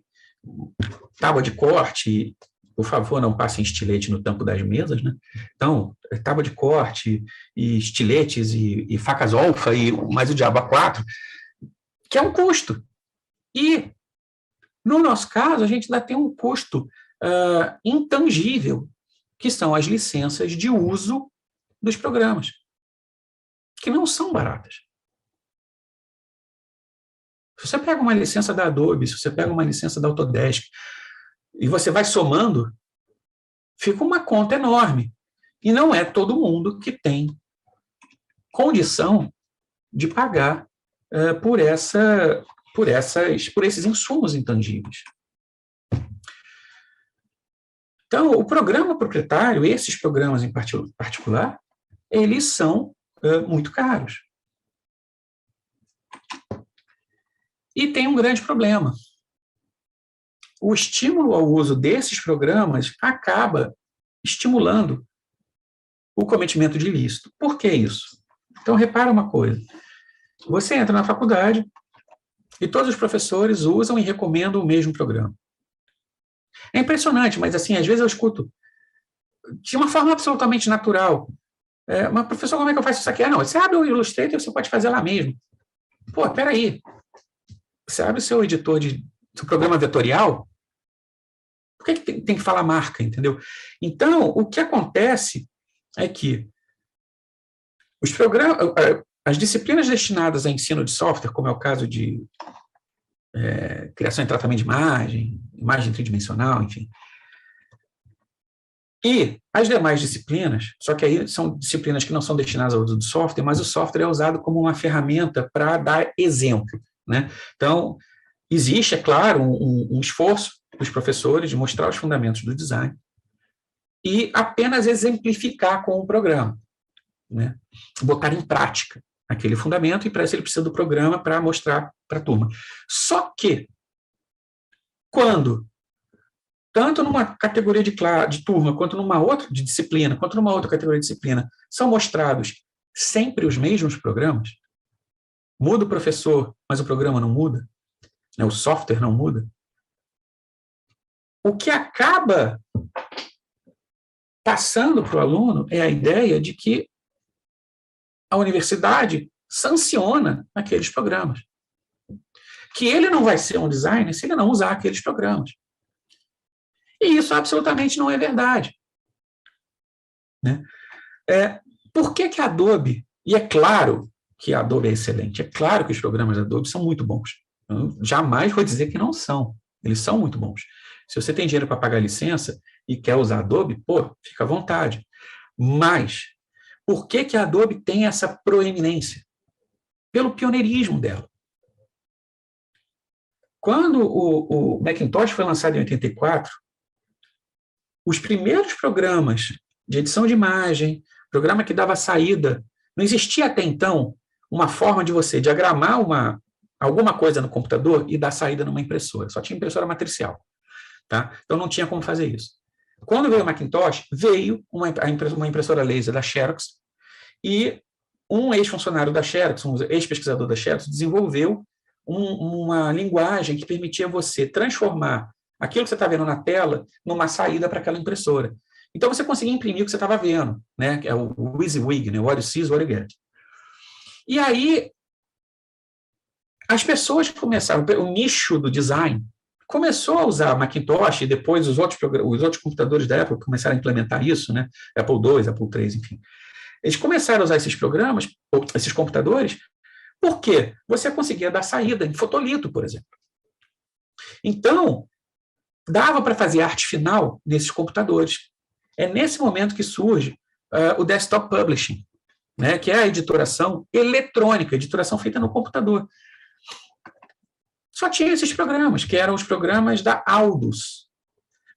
tábua de corte. Por favor, não passem estilete no tampo das mesas, né? Então, tábua de corte e estiletes e facas olfa e mais o diabo A4, que é um custo. E, no nosso caso, a gente ainda tem um custo intangível, que são as licenças de uso dos programas, que não são baratas. Se você pega uma licença da Adobe, se você pega uma licença da Autodesk, e você vai somando, fica uma conta enorme. E não é todo mundo que tem condição de pagar por esses insumos intangíveis. Então, o programa proprietário, esses programas em particular, eles são muito caros. E tem um grande problema. o estímulo ao uso desses programas acaba estimulando o cometimento de ilícito. Por que isso? Então, repara uma coisa. Você entra na faculdade e todos os professores usam e recomendam o mesmo programa. É impressionante, mas assim, às vezes eu escuto de uma forma absolutamente natural. Mas, professor, como é que eu faço isso aqui? Não, você abre o Illustrator e você pode fazer lá mesmo. Pô, peraí. Você abre o seu editor do programa vetorial, por que tem que falar marca, entendeu? Então, o que acontece é que os programas, as disciplinas destinadas a ensino de software, como é o caso de criação e tratamento de imagem tridimensional, enfim, e as demais disciplinas, só que aí são disciplinas que não são destinadas ao uso do software, mas o software é usado como uma ferramenta para dar exemplo, né? Então, existe, é claro, um esforço dos professores de mostrar os fundamentos do design e apenas exemplificar com o programa, né? Botar em prática aquele fundamento, e para isso ele precisa do programa para mostrar para a turma. Só que, quando, tanto numa categoria de turma, quanto numa outra de disciplina, quanto numa outra categoria de disciplina, são mostrados sempre os mesmos programas, muda o professor, mas o programa não muda, né? O software não muda, o que acaba passando para o aluno é a ideia de que a universidade sanciona aqueles programas. Que ele não vai ser um designer se ele não usar aqueles programas. E isso absolutamente não é verdade. Né? Por que a Adobe, e é claro que a Adobe é excelente, é claro que os programas da Adobe são muito bons. Eu jamais vou dizer que não são. Eles são muito bons. Se você tem dinheiro para pagar licença e quer usar Adobe, pô, fica à vontade. Mas por que a Adobe tem essa proeminência? Pelo pioneirismo dela. Quando o Macintosh foi lançado em 84, os primeiros programas de edição de imagem, programa que dava saída, não existia até então uma forma de você diagramar alguma coisa no computador e dar saída numa impressora. Só tinha impressora matricial. Tá? Então não tinha como fazer isso. Quando veio o Macintosh, veio uma impressora laser da Xerox, e um ex-funcionário da Xerox, um ex-pesquisador da Xerox, desenvolveu uma linguagem que permitia você transformar aquilo que você está vendo na tela numa saída para aquela impressora. Então você conseguia imprimir o que você estava vendo, né? Que é o WYSIWYG, né? What you see is what you get. E aí as pessoas começaram, o nicho do design começou a usar Macintosh, e depois os outros computadores da Apple começaram a implementar isso, né? Apple II, Apple III, enfim. Eles começaram a usar esses programas, esses computadores, porque você conseguia dar saída em fotolito, por exemplo. Então, dava para fazer arte final nesses computadores. É nesse momento que surge o desktop publishing, né, que é a editoração eletrônica, editoração feita no computador. Só tinha esses programas, que eram os programas da Aldus.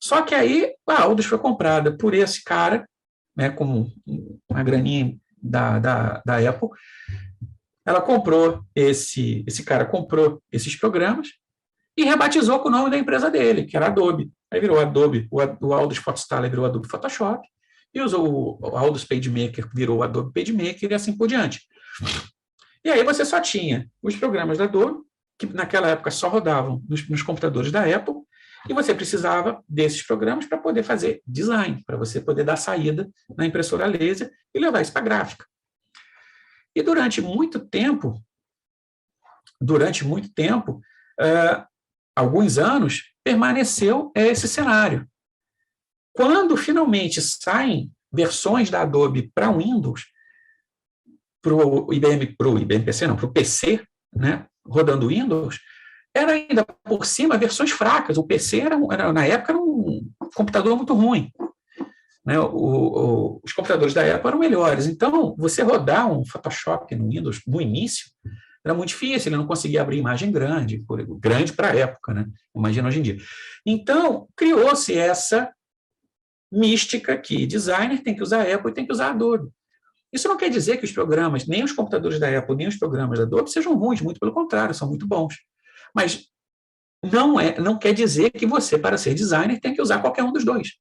Só que aí a Aldus foi comprada por esse cara, né, com uma graninha da Apple. Ela comprou, esse cara comprou esses programas e rebatizou com o nome da empresa dele, que era Adobe. Aí virou Adobe, o Aldus Photostyler virou Adobe Photoshop, e usou o Aldus PageMaker, virou o Adobe PageMaker, e assim por diante. E aí você só tinha os programas da Adobe, que naquela época só rodavam nos computadores da Apple, e você precisava desses programas para poder fazer design, para você poder dar saída na impressora laser e levar isso para a gráfica. E durante muito tempo, alguns anos, permaneceu esse cenário. Quando finalmente saem versões da Adobe para Windows, para o IBM PC, não, para o PC, né, rodando Windows, era ainda por cima versões fracas. O PC na época era um computador muito ruim. Né? Os computadores da Apple eram melhores. Então, você rodar um Photoshop no Windows no início era muito difícil, ele não conseguia abrir imagem grande para a época, né? Imagina hoje em dia. Então, criou-se essa mística que designer tem que usar Apple e tem que usar Adobe. Isso não quer dizer que os programas, nem os computadores da Apple, nem os programas da Adobe sejam ruins, muito pelo contrário, são muito bons. Mas não quer dizer que você, para ser designer, tem que usar qualquer um dos dois.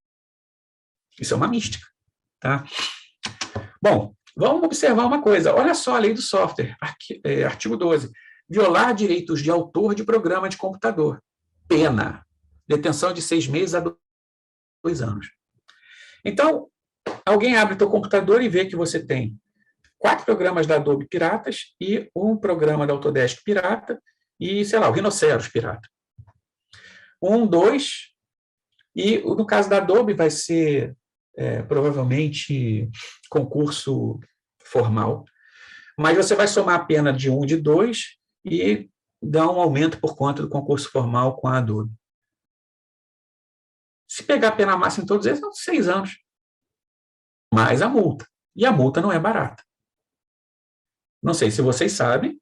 Isso é uma mística. Tá? Bom, vamos observar uma coisa. Olha só a lei do software, artigo 12. Violar direitos de autor de programa de computador. Pena. Detenção de 6 meses a 2 anos. Então, alguém abre o teu computador e vê que você tem 4 programas da Adobe piratas e um programa da Autodesk pirata e, sei lá, o Rhinoceros pirata. 1, 2, e no caso da Adobe vai ser provavelmente concurso formal, mas você vai somar a pena de 1 e de 2 e dar um aumento por conta do concurso formal com a Adobe. Se pegar a pena máxima em todos eles, são 6 anos. Mais a multa. E a multa não é barata. Não sei se vocês sabem,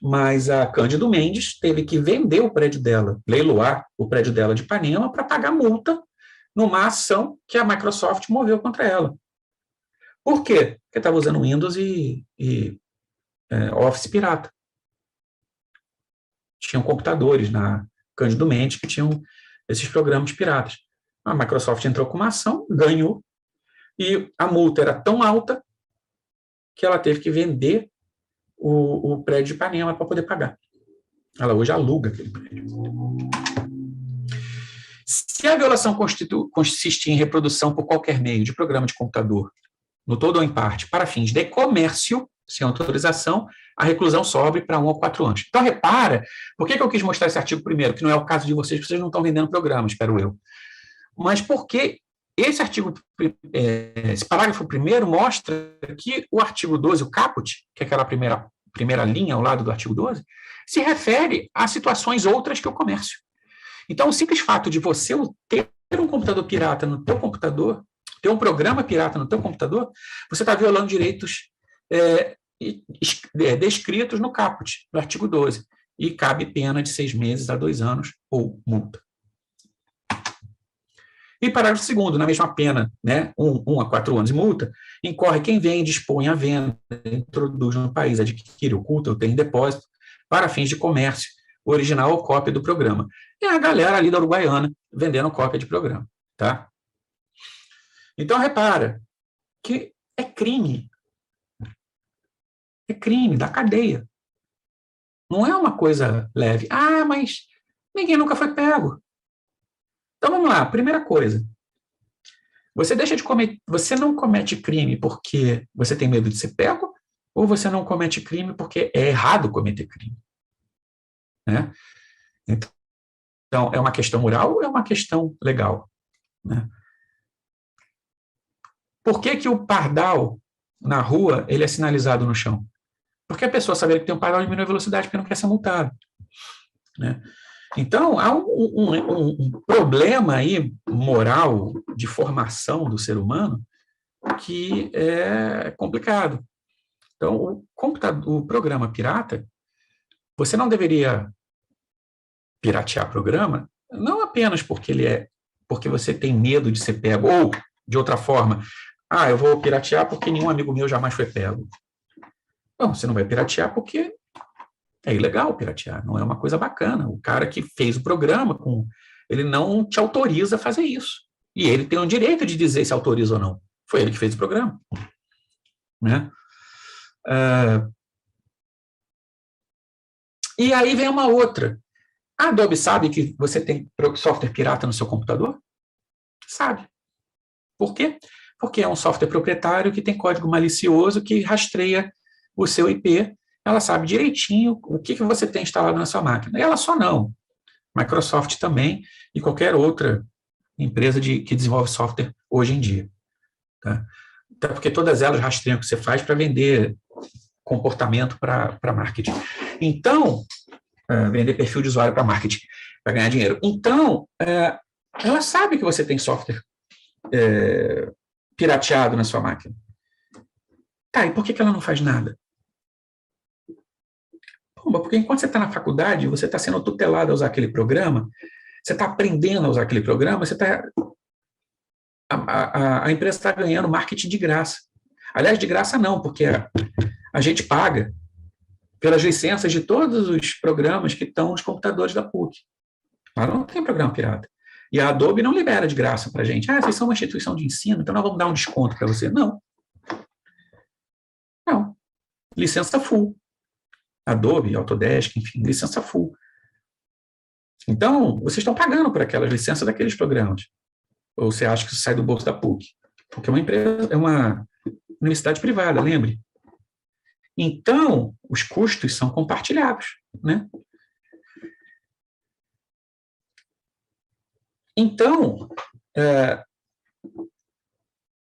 mas a Cândido Mendes teve que vender o prédio dela, leiloar o prédio dela de Ipanema para pagar multa numa ação que a Microsoft moveu contra ela. Por quê? Porque estava usando Windows e Office pirata. Tinham computadores na Cândido Mendes que tinham esses programas piratas. A Microsoft entrou com uma ação, ganhou, e a multa era tão alta que ela teve que vender o prédio de Ipanema para poder pagar. Ela hoje aluga aquele prédio. Se a violação consiste em reprodução por qualquer meio de programa de computador, no todo ou em parte, para fins de comércio, sem autorização, a reclusão sobe para 1 ou 4 anos. Então, repara, por que eu quis mostrar esse artigo primeiro? Que não é o caso de vocês não estão vendendo programa, espero eu. Mas porque esse artigo, esse parágrafo primeiro mostra que o artigo 12, o caput, que é aquela primeira linha ao lado do artigo 12, se refere a situações outras que o comércio. Então, o simples fato de você ter um computador pirata no teu computador, ter um programa pirata no teu computador, você está violando direitos descritos no caput, no artigo 12, e cabe pena de 6 meses a 2 anos ou multa. E parágrafo 2º, na mesma pena, né, 1 a 4 anos de multa, incorre quem vende, expõe à venda, introduz no país, adquire, oculta ou tem em depósito, para fins de comércio, original ou cópia do programa. É a galera ali da Uruguaiana vendendo cópia de programa. Tá? Então, repara que é crime. É crime, da cadeia. Não é uma coisa leve. Ah, mas ninguém nunca foi pego. Então, vamos lá. Primeira coisa. Você não comete crime porque você tem medo de ser pego, ou você não comete crime porque é errado cometer crime? Né? Então, é uma questão moral ou é uma questão legal? Né? Por que o pardal na rua ele é sinalizado no chão? Porque a pessoa saber que tem um pardal diminui a velocidade porque não quer ser multado. Né? Então, há um problema aí moral de formação do ser humano que é complicado. Então, o programa pirata, você não deveria piratear programa, não apenas porque você tem medo de ser pego, ou, de outra forma, eu vou piratear porque nenhum amigo meu jamais foi pego. Não, você não vai piratear porque é ilegal piratear, não é uma coisa bacana. O cara que fez o programa, ele não te autoriza a fazer isso. E ele tem o direito de dizer se autoriza ou não. Foi ele que fez o programa. Né? E aí vem uma outra. A Adobe sabe que você tem software pirata no seu computador? Sabe. Por quê? Porque é um software proprietário que tem código malicioso que rastreia o seu IP. Ela sabe direitinho o que você tem instalado na sua máquina. E ela só não. Microsoft também e qualquer outra empresa que desenvolve software hoje em dia. Tá? Até porque todas elas rastreiam o que você faz para vender comportamento para marketing. Então, vender perfil de usuário para marketing, para ganhar dinheiro. Então, ela sabe que você tem software pirateado na sua máquina. Tá, e por que ela não faz nada? Porque enquanto você está na faculdade, você está sendo tutelado a usar aquele programa, você está aprendendo a usar aquele programa, a empresa está ganhando marketing de graça. Aliás, de graça não, porque a gente paga pelas licenças de todos os programas que estão nos computadores da PUC. Lá não tem programa pirata. E a Adobe não libera de graça para a gente. Ah, vocês são uma instituição de ensino, então nós vamos dar um desconto para você. Não. Não. Licença full. Adobe, Autodesk, enfim, licença full. Então, vocês estão pagando por aquelas licenças daqueles programas. Ou você acha que isso sai do bolso da PUC? Porque é uma empresa, é uma universidade privada, lembre. Então, os custos são compartilhados, né? Então,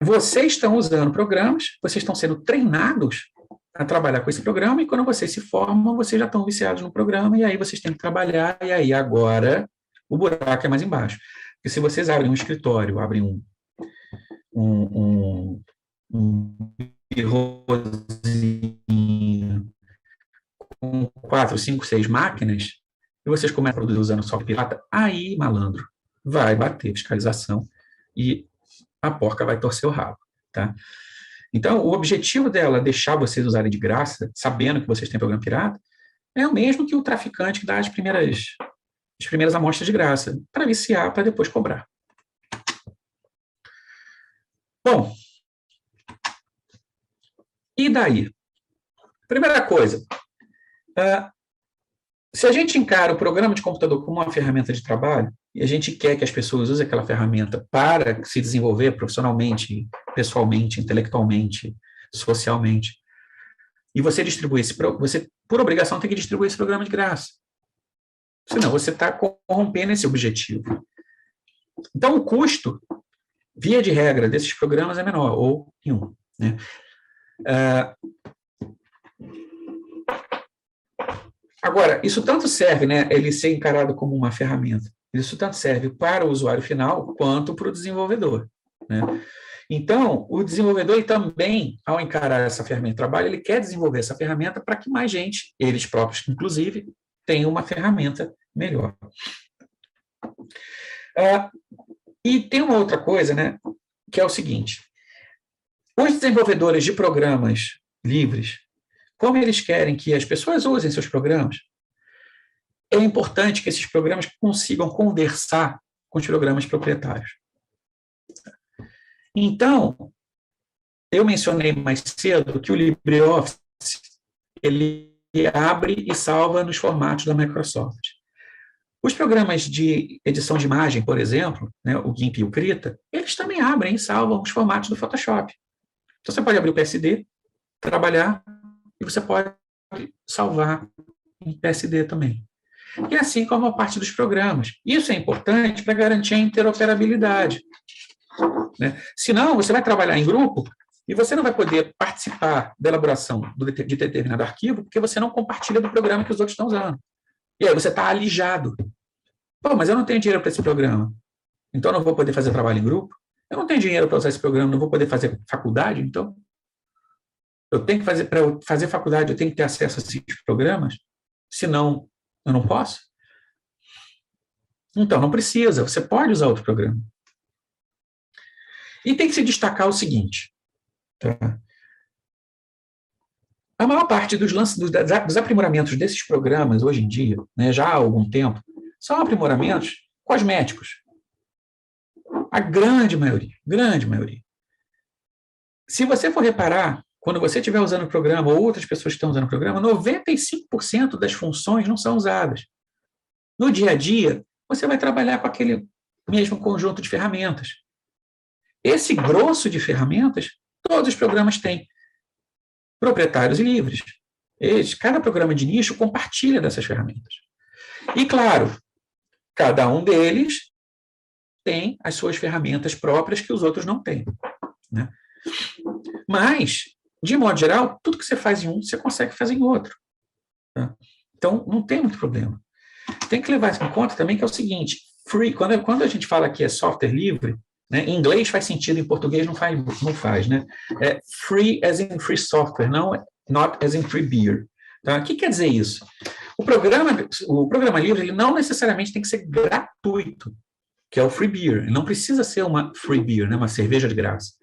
vocês estão usando programas, vocês estão sendo treinados a trabalhar com esse programa, e quando vocês se formam, vocês já estão viciados no programa, e aí vocês têm que trabalhar, e aí agora o buraco é mais embaixo. Porque se vocês abrem um escritório, abrem um birrozinho com 4, 5, 6 máquinas, e vocês começam a produzir usando software pirata, aí, malandro, vai bater fiscalização e a porca vai torcer o rabo, tá? Então, o objetivo dela deixar vocês usarem de graça, sabendo que vocês têm programa pirata, é o mesmo que o traficante que dá as primeiras amostras de graça, para viciar, para depois cobrar. Bom, e daí? Primeira coisa, se a gente encara o programa de computador como uma ferramenta de trabalho, e a gente quer que as pessoas usem aquela ferramenta para se desenvolver profissionalmente, pessoalmente, intelectualmente, socialmente, e você distribui você, por obrigação, tem que distribuir esse programa de graça. Senão você está corrompendo esse objetivo. Então, o custo, via de regra, desses programas é menor, ou nenhum, né? Agora, isso tanto serve, né, ele ser encarado como uma ferramenta, isso tanto serve para o usuário final quanto para o desenvolvedor, né? Então, o desenvolvedor ele também, ao encarar essa ferramenta de trabalho, ele quer desenvolver essa ferramenta para que mais gente, eles próprios, inclusive, tenham uma ferramenta melhor. E tem uma outra coisa, né, que é o seguinte: os desenvolvedores de programas livres, como eles querem que as pessoas usem seus programas, é importante que esses programas consigam conversar com os programas proprietários. Então, eu mencionei mais cedo que o LibreOffice ele abre e salva nos formatos da Microsoft. Os programas de edição de imagem, por exemplo, né, o GIMP e o Krita, eles também abrem e salvam os formatos do Photoshop. Então, você pode abrir o PSD, trabalhar, e você pode salvar em PSD também. E assim como a parte dos programas. Isso é importante para garantir a interoperabilidade, né? Senão, você vai trabalhar em grupo e você não vai poder participar da elaboração de determinado arquivo porque você não compartilha do programa que os outros estão usando. E aí você está alijado. Pô, mas eu não tenho dinheiro para esse programa, então eu não vou poder fazer trabalho em grupo? Eu não tenho dinheiro para usar esse programa, não vou poder fazer faculdade, então? Eu tenho que fazer, para fazer faculdade, eu tenho que ter acesso a esses programas? Senão, eu não posso? Então, não precisa, você pode usar outro programa. E tem que se destacar o seguinte, tá? A maior parte dos aprimoramentos desses programas, hoje em dia, né, já há algum tempo, são aprimoramentos cosméticos. A grande maioria, grande maioria. Se você for reparar, quando você estiver usando o programa, ou outras pessoas que estão usando o programa, 95% das funções não são usadas. No dia a dia, você vai trabalhar com aquele mesmo conjunto de ferramentas. Esse grosso de ferramentas, todos os programas têm, proprietários e livres. Cada programa de nicho compartilha dessas ferramentas. E, claro, cada um deles tem as suas ferramentas próprias que os outros não têm, né? Mas, de modo geral, tudo que você faz em um, você consegue fazer em outro, tá? Então, não tem muito problema. Tem que levar isso em conta também que é o seguinte, free, quando a gente fala que é software livre, né, em inglês faz sentido, em português não faz, né? É free as in free software, não not as in free beer. Tá? O que quer dizer isso? O programa livre ele não necessariamente tem que ser gratuito, que é o free beer. Ele não precisa ser uma free beer, né, uma cerveja de graça.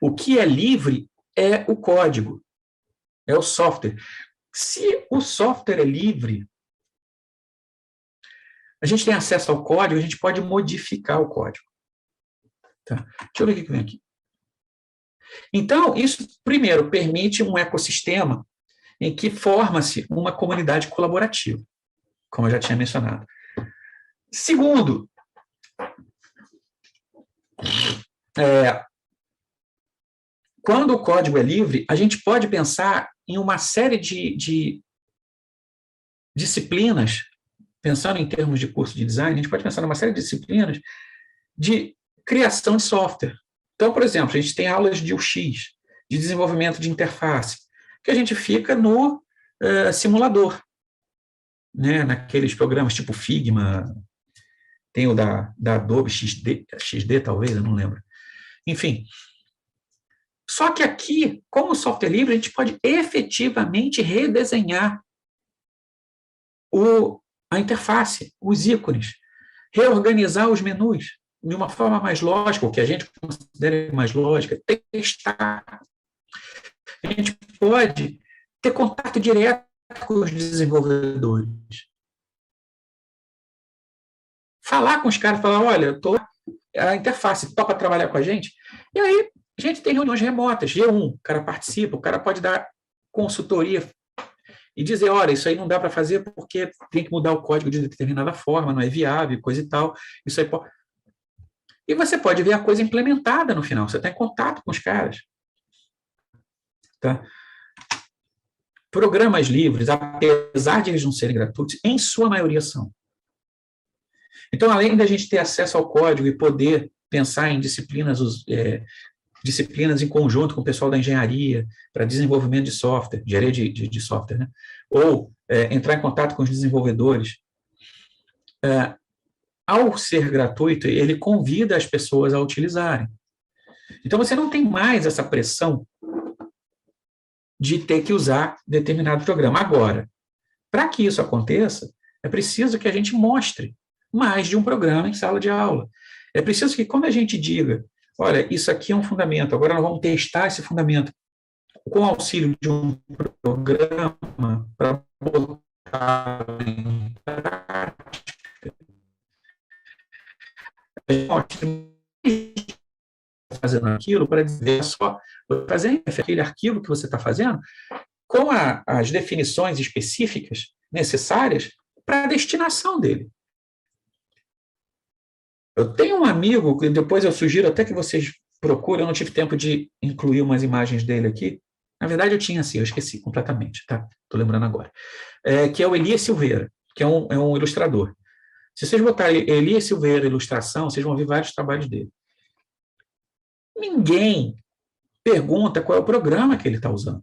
O que é livre é o código, é o software. Se o software é livre, a gente tem acesso ao código, a gente pode modificar o código. Tá? Deixa eu ver o que vem aqui. Então, isso, primeiro, permite um ecossistema em que forma-se uma comunidade colaborativa, como eu já tinha mencionado. Segundo, quando o código é livre, a gente pode pensar em uma série de disciplinas, pensando em termos de curso de design, a gente pode pensar numa série de disciplinas de criação de software. Então, por exemplo, a gente tem aulas de UX, de desenvolvimento de interface, que a gente fica no simulador, né, naqueles programas tipo Figma, tem o da Adobe XD, talvez, eu não lembro. Enfim. Só que aqui, como software livre, a gente pode efetivamente redesenhar a interface, os ícones, reorganizar os menus de uma forma mais lógica, o que a gente considera mais lógica, testar. A gente pode ter contato direto com os desenvolvedores. Falar com os caras, falar, olha, a interface topa trabalhar com a gente? E aí, a gente tem reuniões remotas, G1, o cara participa, o cara pode dar consultoria e dizer, olha, isso aí não dá para fazer porque tem que mudar o código de determinada forma, não é viável, coisa e tal. Isso aí pode... E você pode ver a coisa implementada no final, você está em contato com os caras. Tá? Programas livres, apesar de eles não serem gratuitos, em sua maioria são. Então, além da gente ter acesso ao código e poder pensar em disciplinas em conjunto com o pessoal da engenharia para desenvolvimento de software, engenharia de software, né? Ou entrar em contato com os desenvolvedores, ao ser gratuito, ele convida as pessoas a utilizarem. Então, você não tem mais essa pressão de ter que usar determinado programa. Agora, para que isso aconteça, é preciso que a gente mostre mais de um programa em sala de aula. É preciso que, quando a gente diga, olha, isso aqui é um fundamento, agora nós vamos testar esse fundamento com o auxílio de um programa para botar em prática, fazendo aquilo para dizer só, fazer aquele arquivo que você está fazendo com as definições específicas necessárias para a destinação dele. Eu tenho um amigo, que depois eu sugiro até que vocês procurem, eu não tive tempo de incluir umas imagens dele aqui. Na verdade, eu tinha assim, eu esqueci completamente, tá? Estou lembrando agora. Que é o Elias Silveira, que é um ilustrador. Se vocês botarem Elias Silveira ilustração, vocês vão ver vários trabalhos dele. Ninguém pergunta qual é o programa que ele está usando.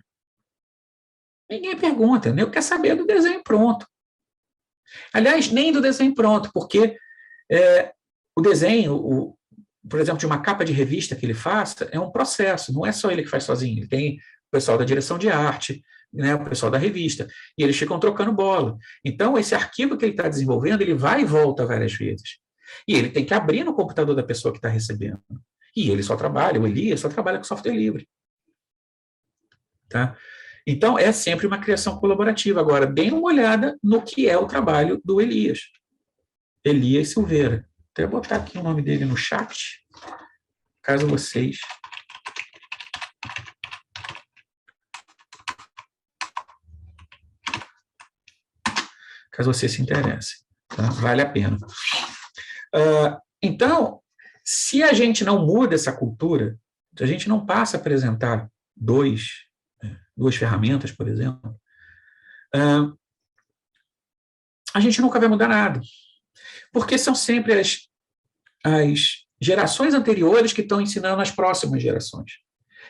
Ninguém pergunta, nem quer saber do desenho pronto. Aliás, nem do desenho pronto, porque o desenho, por exemplo, de uma capa de revista que ele faça, é um processo, não é só ele que faz sozinho, ele tem o pessoal da direção de arte, né, o pessoal da revista, e eles ficam trocando bola. Então, esse arquivo que ele está desenvolvendo, ele vai e volta várias vezes. E ele tem que abrir no computador da pessoa que está recebendo. E ele só trabalha, o Elias só trabalha com software livre. Tá? Então, é sempre uma criação colaborativa. Agora, deem uma olhada no que é o trabalho do Elias. Elias Silveira. Vou botar aqui o nome dele no chat, caso vocês... Caso você se interesse. Tá? Vale a pena. Então, se a gente não muda essa cultura, se a gente não passa a apresentar duas ferramentas, por exemplo, a gente nunca vai mudar nada. Porque são sempre as gerações anteriores que estão ensinando as próximas gerações.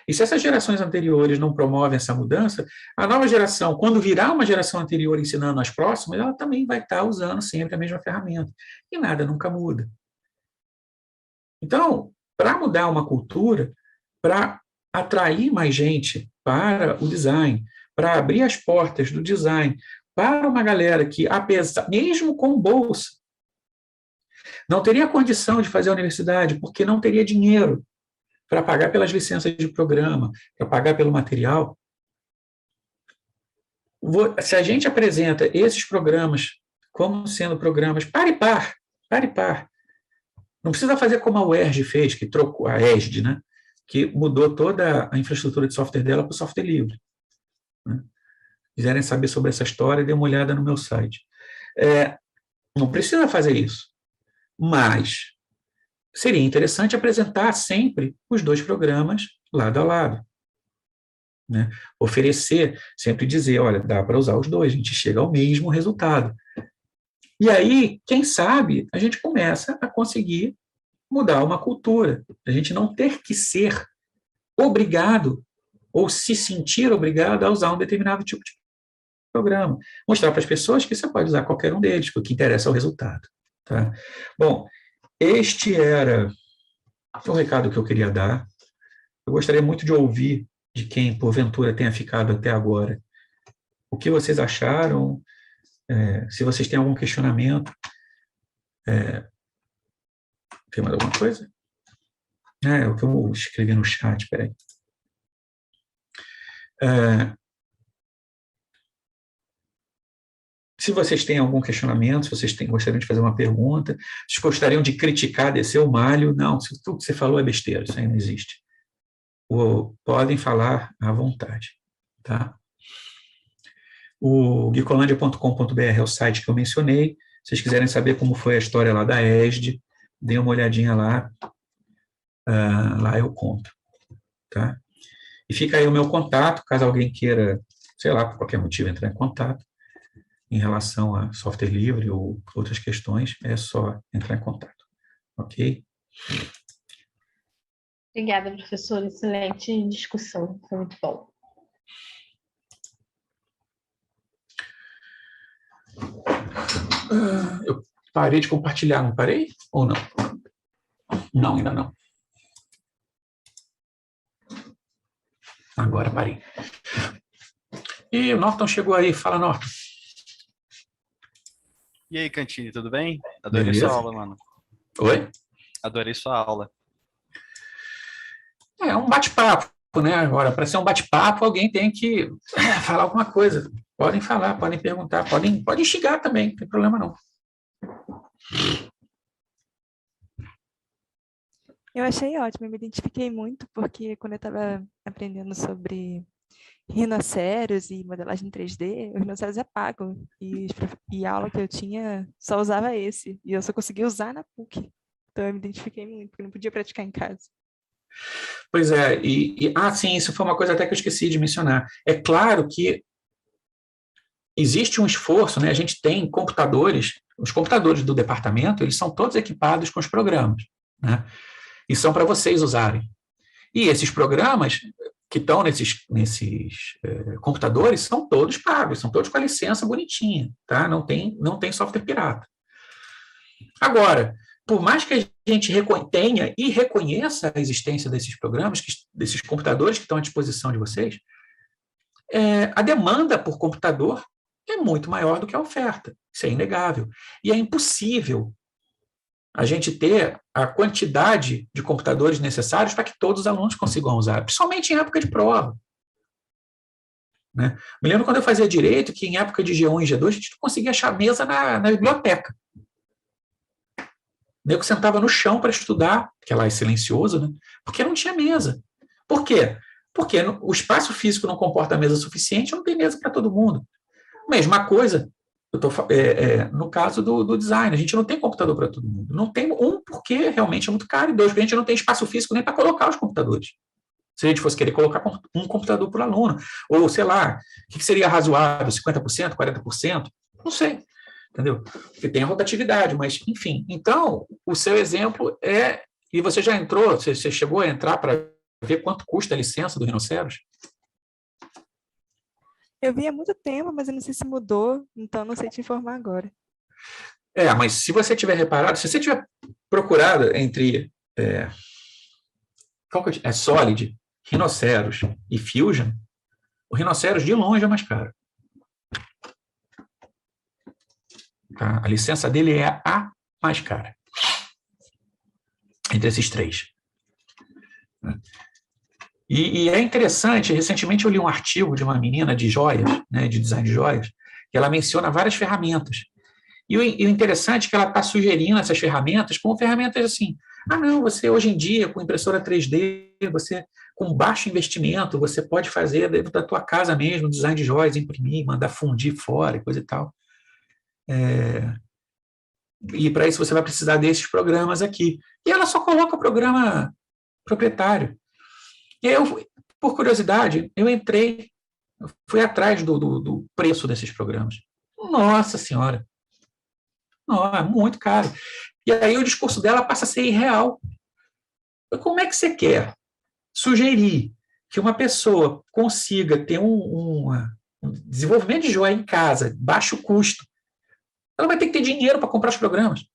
E se essas gerações anteriores não promovem essa mudança, a nova geração, quando virar uma geração anterior ensinando as próximas, ela também vai estar usando sempre a mesma ferramenta. E nada nunca muda. Então, para mudar uma cultura, para atrair mais gente para o design, para abrir as portas do design para uma galera que, mesmo com bolsa, não teria condição de fazer a universidade porque não teria dinheiro para pagar pelas licenças de programa, para pagar pelo material. Se a gente apresenta esses programas como sendo programas par e par, par e par. Não precisa fazer como a UERJ fez, que trocou, a ESD, né? Que mudou toda a infraestrutura de software dela para o software livre. Né? Quiserem saber sobre essa história, dê uma olhada no meu site. Não precisa fazer isso, mas seria interessante apresentar sempre os dois programas lado a lado. Né? Oferecer, sempre dizer, olha, dá para usar os dois, a gente chega ao mesmo resultado. E aí, quem sabe, a gente começa a conseguir mudar uma cultura, a gente não ter que ser obrigado ou se sentir obrigado a usar um determinado tipo de programa. Mostrar para as pessoas que você pode usar qualquer um deles, porque o que interessa é o resultado. Tá? Bom, este era o recado que eu queria dar. Eu gostaria muito de ouvir de quem, porventura, tenha ficado até agora. O que vocês acharam? Se vocês têm algum questionamento. Tem mais alguma coisa? É o que eu escrevi no chat, peraí. Se vocês têm algum questionamento, se vocês gostariam de fazer uma pergunta, se gostariam de criticar, descer o malho, não, tudo que você falou é besteira, isso aí não existe. Podem falar à vontade. Tá? O geekolandia.com.br é o site que eu mencionei. Se vocês quiserem saber como foi a história lá da ESD, dê uma olhadinha lá. Lá eu conto. Tá? E fica aí o meu contato, caso alguém queira, sei lá, por qualquer motivo, entrar em contato em relação a software livre ou outras questões, é só entrar em contato. Ok? Obrigada, professor. Excelente discussão. Foi muito bom. Eu parei de compartilhar, não parei? Ou não? Não, ainda não. Agora parei. E o Norton chegou aí. Fala, Norton. E aí, Cantini, tudo bem? Adorei Beleza. sua aula, mano. Oi? Adorei sua aula. É um bate-papo, né? Agora, para ser um bate-papo, alguém tem que falar alguma coisa. Podem falar, podem perguntar, podem xingar também, não tem problema não. Eu achei ótimo, eu me identifiquei muito, porque quando eu estava aprendendo sobre rinoceros e modelagem 3D, os rinoceros é pago, e a aula que eu tinha só usava esse, e eu só conseguia usar na PUC. Então eu me identifiquei muito, porque eu não podia praticar em casa. Pois é, sim, isso foi uma coisa até que eu esqueci de mencionar. É claro que existe um esforço, né? A gente tem computadores, os computadores do departamento, eles são todos equipados com os programas, né? E são para vocês usarem. E esses programas que estão nesses computadores são todos pagos, são todos com a licença bonitinha, tá? Não tem software pirata. Agora, por mais que a gente tenha e reconheça a existência desses programas, desses computadores que estão à disposição de vocês, a demanda por computador é muito maior do que a oferta. Isso é inegável. E é impossível a gente ter a quantidade de computadores necessários para que todos os alunos consigam usar, principalmente em época de prova. Né? Me lembro quando eu fazia direito, que em época de G1 e G2, a gente não conseguia achar mesa na biblioteca. O nego sentava no chão para estudar, que lá é silencioso, né? Porque não tinha mesa. Por quê? Porque o espaço físico não comporta mesa suficiente, não tem mesa para todo mundo. Mesma coisa, no caso do design, a gente não tem computador para todo mundo. Não tem, porque realmente é muito caro, e dois, porque a gente não tem espaço físico nem para colocar os computadores. Se a gente fosse querer colocar um computador por aluno, ou sei lá, o que seria razoável, 50%, 40%? Não sei, entendeu? Porque tem a rotatividade, mas, enfim. Então, o seu exemplo e você já entrou, você chegou a entrar para ver quanto custa a licença do Rhinoceros? Eu vi há muito tempo, mas eu não sei se mudou, então não sei te informar agora. Mas se você tiver reparado, se você tiver procurado entre Solid, Rhinoceros e Fusion, o Rhinoceros de longe é mais caro. Tá? A licença dele é a mais cara entre esses três. E é interessante, recentemente eu li um artigo de uma menina de joias, né, de design de joias, que ela menciona várias ferramentas. E o interessante é que ela está sugerindo essas ferramentas como ferramentas assim, não, você hoje em dia, com impressora 3D, você, com baixo investimento, você pode fazer dentro da tua casa mesmo, design de joias, imprimir, mandar fundir fora e coisa e tal. E para isso você vai precisar desses programas aqui. E ela só coloca o programa proprietário. E aí, por curiosidade, eu entrei, fui atrás do preço desses programas. Nossa Senhora! Não, é muito caro. E aí o discurso dela passa a ser irreal. Como é que você quer sugerir que uma pessoa consiga ter um desenvolvimento de joia em casa, baixo custo? Ela vai ter que ter dinheiro para comprar os programas.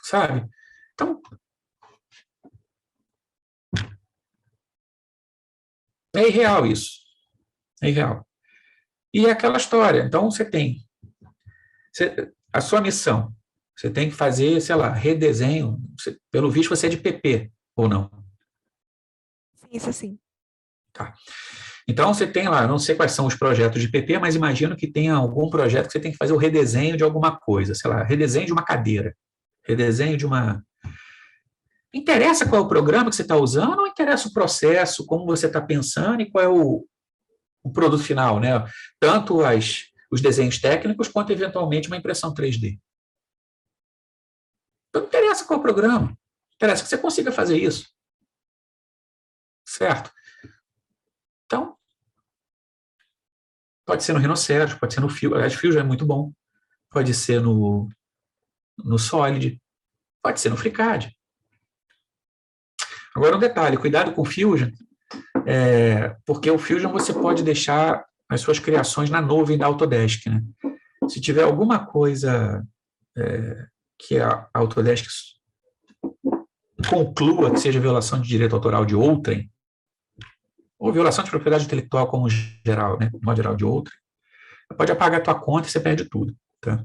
Sabe? Então, é irreal isso. É irreal. E é aquela história. Então, a sua missão, você tem que fazer, sei lá, redesenho. Pelo visto, você é de PP, ou não? Isso sim. Tá. Então, você tem lá, não sei quais são os projetos de PP, mas imagino que tenha algum projeto que você tem que fazer o redesenho de alguma coisa, sei lá, redesenho de uma cadeira, redesenho de uma... Interessa qual é o programa que você está usando, ou interessa o processo, como você está pensando e qual é o produto final, né? Tanto os desenhos técnicos, quanto eventualmente uma impressão 3D. Então, não interessa qual é o programa, interessa que você consiga fazer isso. Certo? Então, pode ser no Rhinoceros, pode ser no Fusion. Aliás, Fusion é muito bom. Pode ser no Solid. Pode ser no FreeCAD. Agora, um detalhe. Cuidado com o Fusion, porque o Fusion você pode deixar as suas criações na nuvem da Autodesk. Né? Se tiver alguma coisa que a Autodesk conclua que seja violação de direito autoral de outrem, ou violação de propriedade intelectual como geral, né, modo geral de outrem, pode apagar a tua conta e você perde tudo. Tá?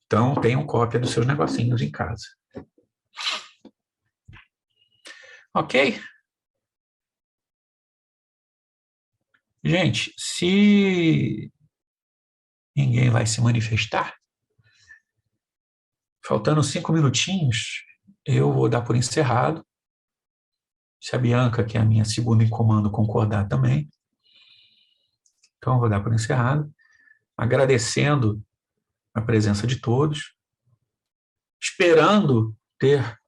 Então, tenham cópia dos seus negocinhos em casa. Ok? Gente, se ninguém vai se manifestar, faltando 5 minutinhos, eu vou dar por encerrado. Se a Bianca, que é a minha segunda em comando, concordar também. Então, eu vou dar por encerrado, agradecendo a presença de todos, esperando ter,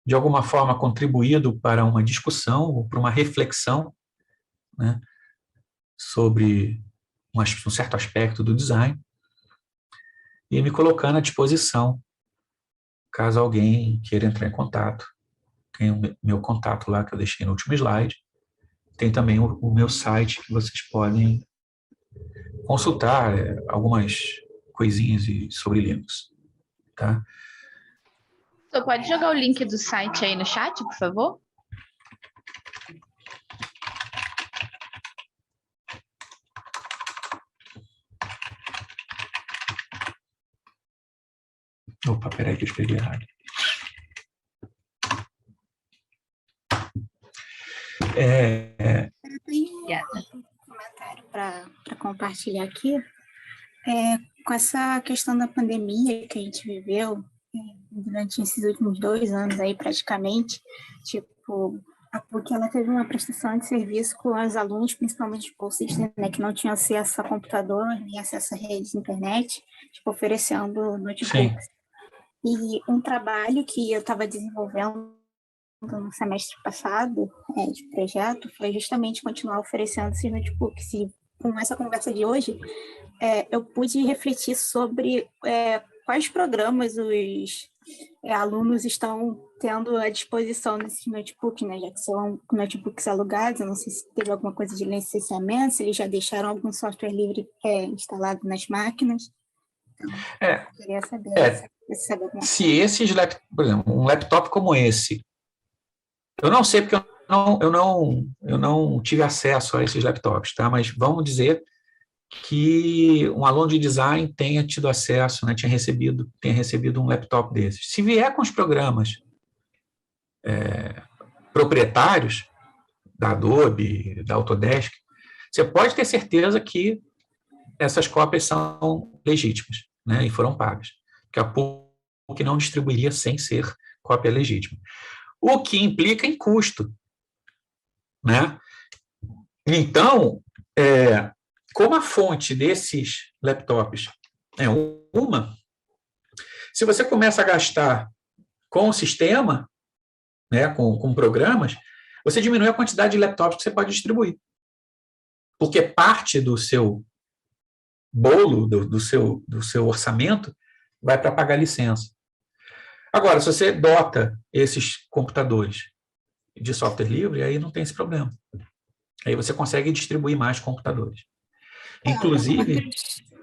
de alguma forma, contribuído para uma discussão ou para uma reflexão, né, sobre um certo aspecto do design, e me colocando à disposição, caso alguém queira entrar em contato. Tem o meu contato lá, que eu deixei no último slide. Tem também o meu site, que vocês podem consultar algumas coisinhas sobre Linux. Tá? Você pode jogar o link do site aí no chat, por favor? Opa, peraí que eu escrevi errado. Eu tenho um comentário para compartilhar aqui. Com essa questão da pandemia que a gente viveu durante esses últimos 2 anos aí, praticamente, tipo, a PUC ela teve uma prestação de serviço com os alunos, principalmente bolsistas, né, que não tinham acesso a computador, nem acesso a redes de internet, tipo, oferecendo notebooks. Sim. E um trabalho que eu estava desenvolvendo no semestre passado, de projeto, foi justamente continuar oferecendo esses notebooks. E com essa conversa de hoje, eu pude refletir sobre quais programas os alunos estão tendo à disposição nesses notebooks, né? Já que são notebooks alugados, eu não sei se teve alguma coisa de licenciamento, se eles já deixaram algum software livre instalado nas máquinas. Então, eu queria saber se esses por exemplo, um laptop como esse, eu não sei porque eu não tive acesso a esses laptops, tá? Mas vamos dizer que um aluno de design tenha tido acesso, né, tenha recebido um laptop desses. Se vier com os programas proprietários da Adobe, da Autodesk, você pode ter certeza que essas cópias são legítimas, né, e foram pagas. Porque a PUC não distribuiria sem ser cópia legítima. O que implica em custo, né? Então, como a fonte desses laptops é uma, se você começa a gastar com o sistema, né, com programas, você diminui a quantidade de laptops que você pode distribuir. Porque parte do seu bolo, do seu orçamento, vai para pagar licença. Agora, se você dota esses computadores de software livre, aí não tem esse problema. Aí você consegue distribuir mais computadores. Inclusive...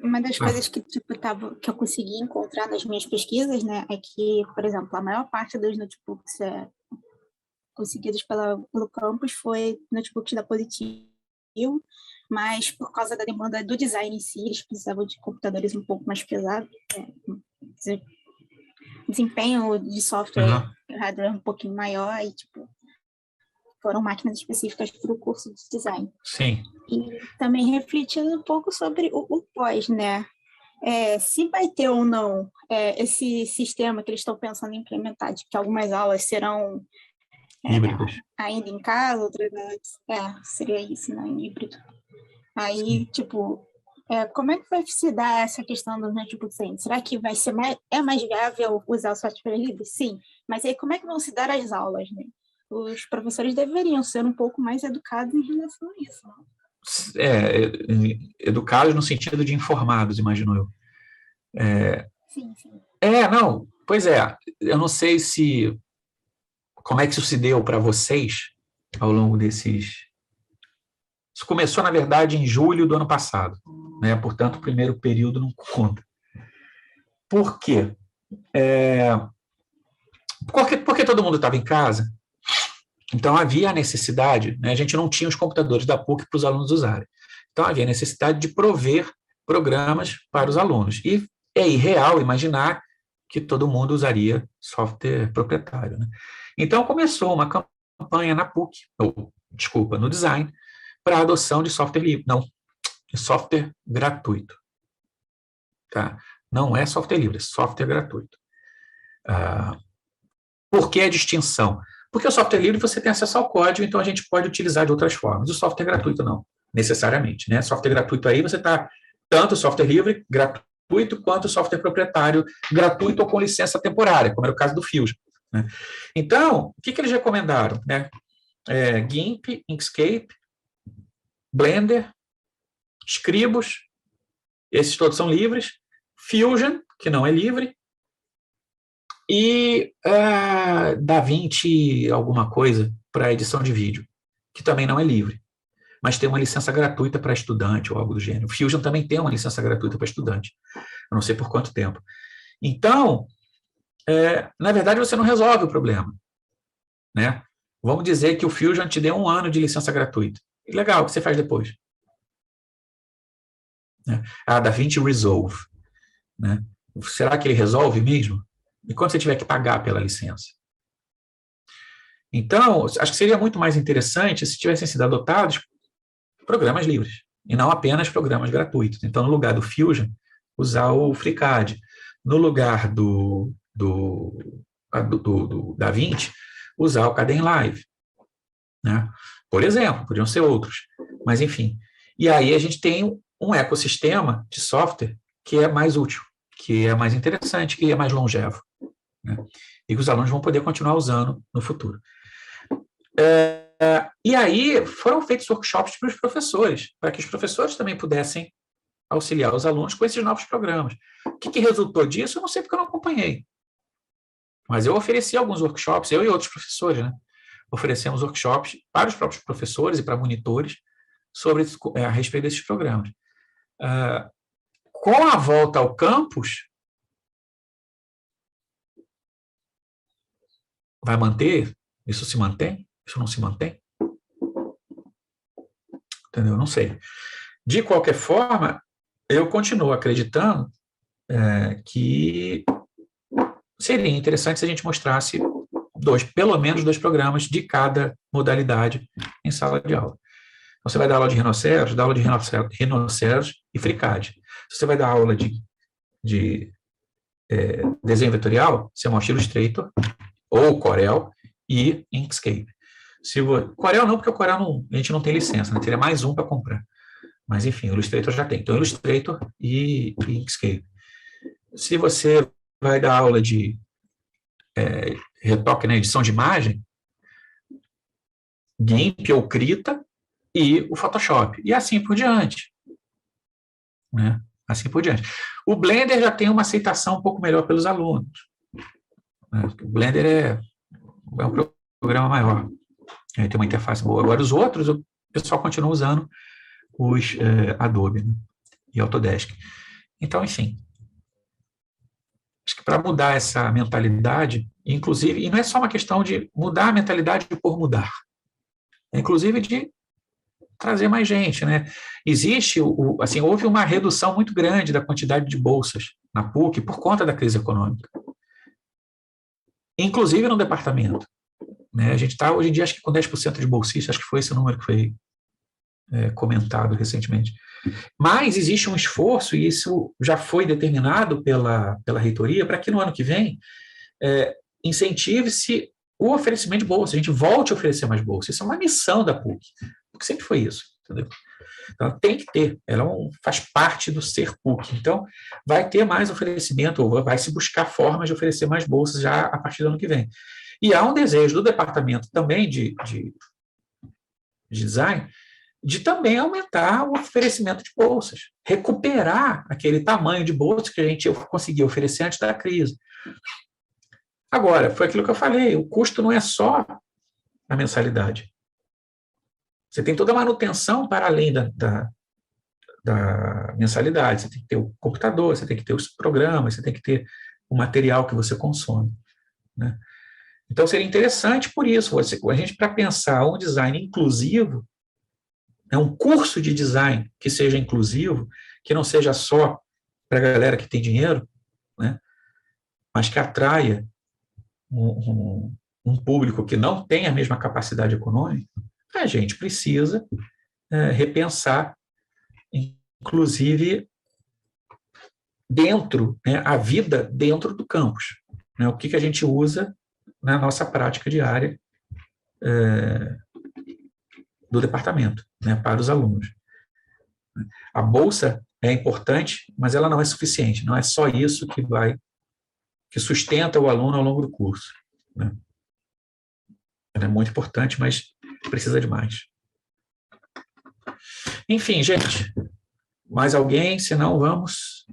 Uma das coisas que, tipo, que eu consegui encontrar nas minhas pesquisas, né, é que, por exemplo, a maior parte dos notebooks conseguidos pelo campus foi notebooks da Positivo, mas por causa da demanda do design em si, eles precisavam de computadores um pouco mais pesados, desempenho de software hardware um pouquinho maior, e, tipo, foram máquinas específicas para o curso de design. Sim. E também refletindo um pouco sobre o pós, né? Se vai ter ou não esse sistema que eles estão pensando em implementar, de que algumas aulas serão híbridas. Ainda em casa, outras seria isso, né? Híbrido. Aí, sim. Tipo, como é que vai se dar essa questão do notebook? Será que vai ser mais viável usar o software livre? Sim. Mas aí como é que vão se dar as aulas, né? Os professores deveriam ser um pouco mais educados em relação a isso. Não? Educados no sentido de informados, imagino eu. Sim. Não, pois é. Eu não sei como é que isso se deu para vocês ao longo desses... Isso começou, na verdade, em julho do ano passado, né? Portanto, o primeiro período não conta. Por quê? Porque todo mundo estava em casa. Então, havia a necessidade, né, a gente não tinha os computadores da PUC para os alunos usarem. Então, havia a necessidade de prover programas para os alunos. E é irreal imaginar que todo mundo usaria software proprietário, né? Então, começou uma campanha na PUC, no design, para a adoção de software livre. Não, de software gratuito. Tá? Não é software livre, é software gratuito. Por que a distinção? Porque o software livre você tem acesso ao código, então a gente pode utilizar de outras formas. O software gratuito não, necessariamente, né? Software gratuito aí você está tanto o software livre gratuito quanto o software proprietário gratuito ou com licença temporária, como era o caso do Fusion, né? Então, o que eles recomendaram, né? GIMP, Inkscape, Blender, Scribus, esses todos são livres, Fusion, que não é livre, e DaVinci alguma coisa para edição de vídeo, que também não é livre, mas tem uma licença gratuita para estudante ou algo do gênero. O Fusion também tem uma licença gratuita para estudante, eu não sei por quanto tempo. Então, na verdade, você não resolve o problema, né? Vamos dizer que o Fusion te deu 1 ano de licença gratuita. Legal, o que você faz depois? DaVinci Resolve, né? Será que ele resolve mesmo? E quando você tiver que pagar pela licença? Então, acho que seria muito mais interessante se tivessem sido adotados programas livres, e não apenas programas gratuitos. Então, no lugar do Fusion, usar o FreeCAD. No lugar do DaVinci, usar o Kdenlive, né? Por exemplo, podiam ser outros. Mas, enfim. E aí a gente tem um ecossistema de software que é mais útil, que é mais interessante, que é mais longevo, né? E que os alunos vão poder continuar usando no futuro. E aí foram feitos workshops para os professores, para que os professores também pudessem auxiliar os alunos com esses novos programas. O que resultou disso? Eu não sei porque eu não acompanhei. Mas eu ofereci alguns workshops, eu e outros professores, né? Oferecemos workshops para os próprios professores e para monitores a respeito desses programas. Com a volta ao campus, vai manter? Isso se mantém? Isso não se mantém? Entendeu? Não sei. De qualquer forma, eu continuo acreditando que seria interessante se a gente mostrasse pelo menos 2 programas de cada modalidade em sala de aula. Então, você vai dar aula de rinoceros, dá aula de rinoceros e FreeCAD. Se você vai dar aula de desenho vetorial, você mostra Illustrator ou Corel e Inkscape. Corel não, porque o Corel a gente não tem licença, né? Teria mais um para comprar. Mas, enfim, o Illustrator já tem. Então, Illustrator e Inkscape. Se você vai dar aula de retoque, né, edição de imagem, GIMP ou Krita e o Photoshop. E assim por diante. Né? Assim por diante. O Blender já tem uma aceitação um pouco melhor pelos alunos. Né? O Blender é um programa maior. Tem uma interface boa. Agora, os outros, o pessoal continua usando os Adobe, né? E Autodesk. Então, enfim, acho que para mudar essa mentalidade, inclusive, e não é só uma questão de mudar a mentalidade por mudar, é inclusive de trazer mais gente, né? Existe, assim, houve uma redução muito grande da quantidade de bolsas na PUC por conta da crise econômica, inclusive no departamento. Né? A gente está, hoje em dia, acho que com 10% de bolsistas, acho que foi esse número que foi comentado recentemente. Mas existe um esforço, e isso já foi determinado pela reitoria, para que no ano que vem incentive-se o oferecimento de bolsa, a gente volte a oferecer mais bolsas. Isso é uma missão da PUC, porque sempre foi isso, entendeu? Então, tem que ter, ela faz parte do ser PUC. Então, vai ter mais oferecimento, ou vai se buscar formas de oferecer mais bolsas já a partir do ano que vem. E há um desejo do departamento também de design de também aumentar o oferecimento de bolsas, recuperar aquele tamanho de bolsa que a gente conseguia oferecer antes da crise. Agora, foi aquilo que eu falei, o custo não é só a mensalidade. Você tem toda a manutenção para além da mensalidade, você tem que ter o computador, você tem que ter os programas, você tem que ter o material que você consome. Né? Então, seria interessante por isso, a gente, para pensar um design inclusivo, um curso de design que seja inclusivo, que não seja só para a galera que tem dinheiro, né, mas que atraia um público que não tem a mesma capacidade econômica, a gente precisa repensar, inclusive, dentro, né, a vida dentro do campus. Né, o que a gente usa na nossa prática diária do departamento, né, para os alunos. A bolsa é importante, mas ela não é suficiente, não é só isso que sustenta o aluno ao longo do curso. Né? Ela é muito importante, mas precisa de mais. Enfim, gente, mais alguém? Se não, vamos...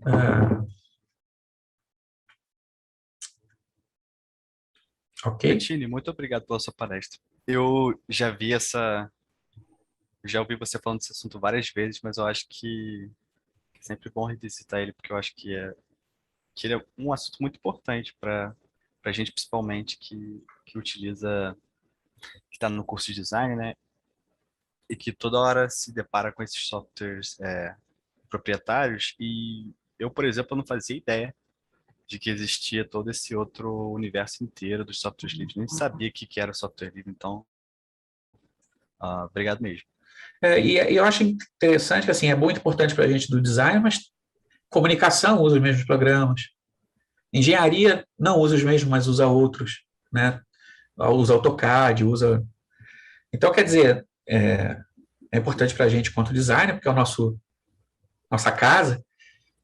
Ok? Cantini, muito obrigado pela sua palestra. Eu já ouvi você falando desse assunto várias vezes, mas eu acho que é sempre bom revisitar ele, porque eu acho que ele é um assunto muito importante para a gente, principalmente, que utiliza, que está no curso de design, né? E que toda hora se depara com esses softwares proprietários. E eu, por exemplo, não fazia ideia de que existia todo esse outro universo inteiro dos softwares livres. Nem sabia o que era software livre, então, obrigado mesmo. E eu acho interessante que assim, é muito importante para a gente do design, mas comunicação usa os mesmos programas. Engenharia não usa os mesmos, mas usa outros. Né? Usa AutoCAD, usa... Então, quer dizer, é importante para a gente quanto designer, porque é nossa casa,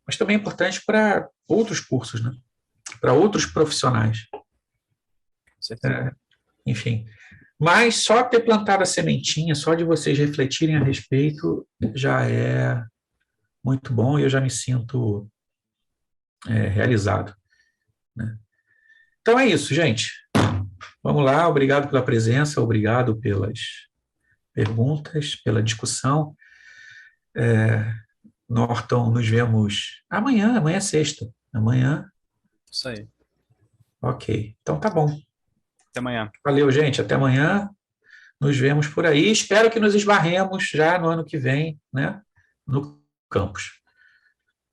mas também é importante para outros cursos, né? Para outros profissionais. Enfim. Mas só ter plantado a sementinha, só de vocês refletirem a respeito, já é muito bom e eu já me sinto realizado. Né? Então é isso, gente. Vamos lá, obrigado pela presença, obrigado pelas perguntas, pela discussão. Norton, nos vemos amanhã é sexta. Amanhã. Isso aí. Ok, então tá bom. Até amanhã. Valeu, gente. Até amanhã. Nos vemos por aí. Espero que nos esbarremos já no ano que vem, né, no campus.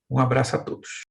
Um abraço a todos.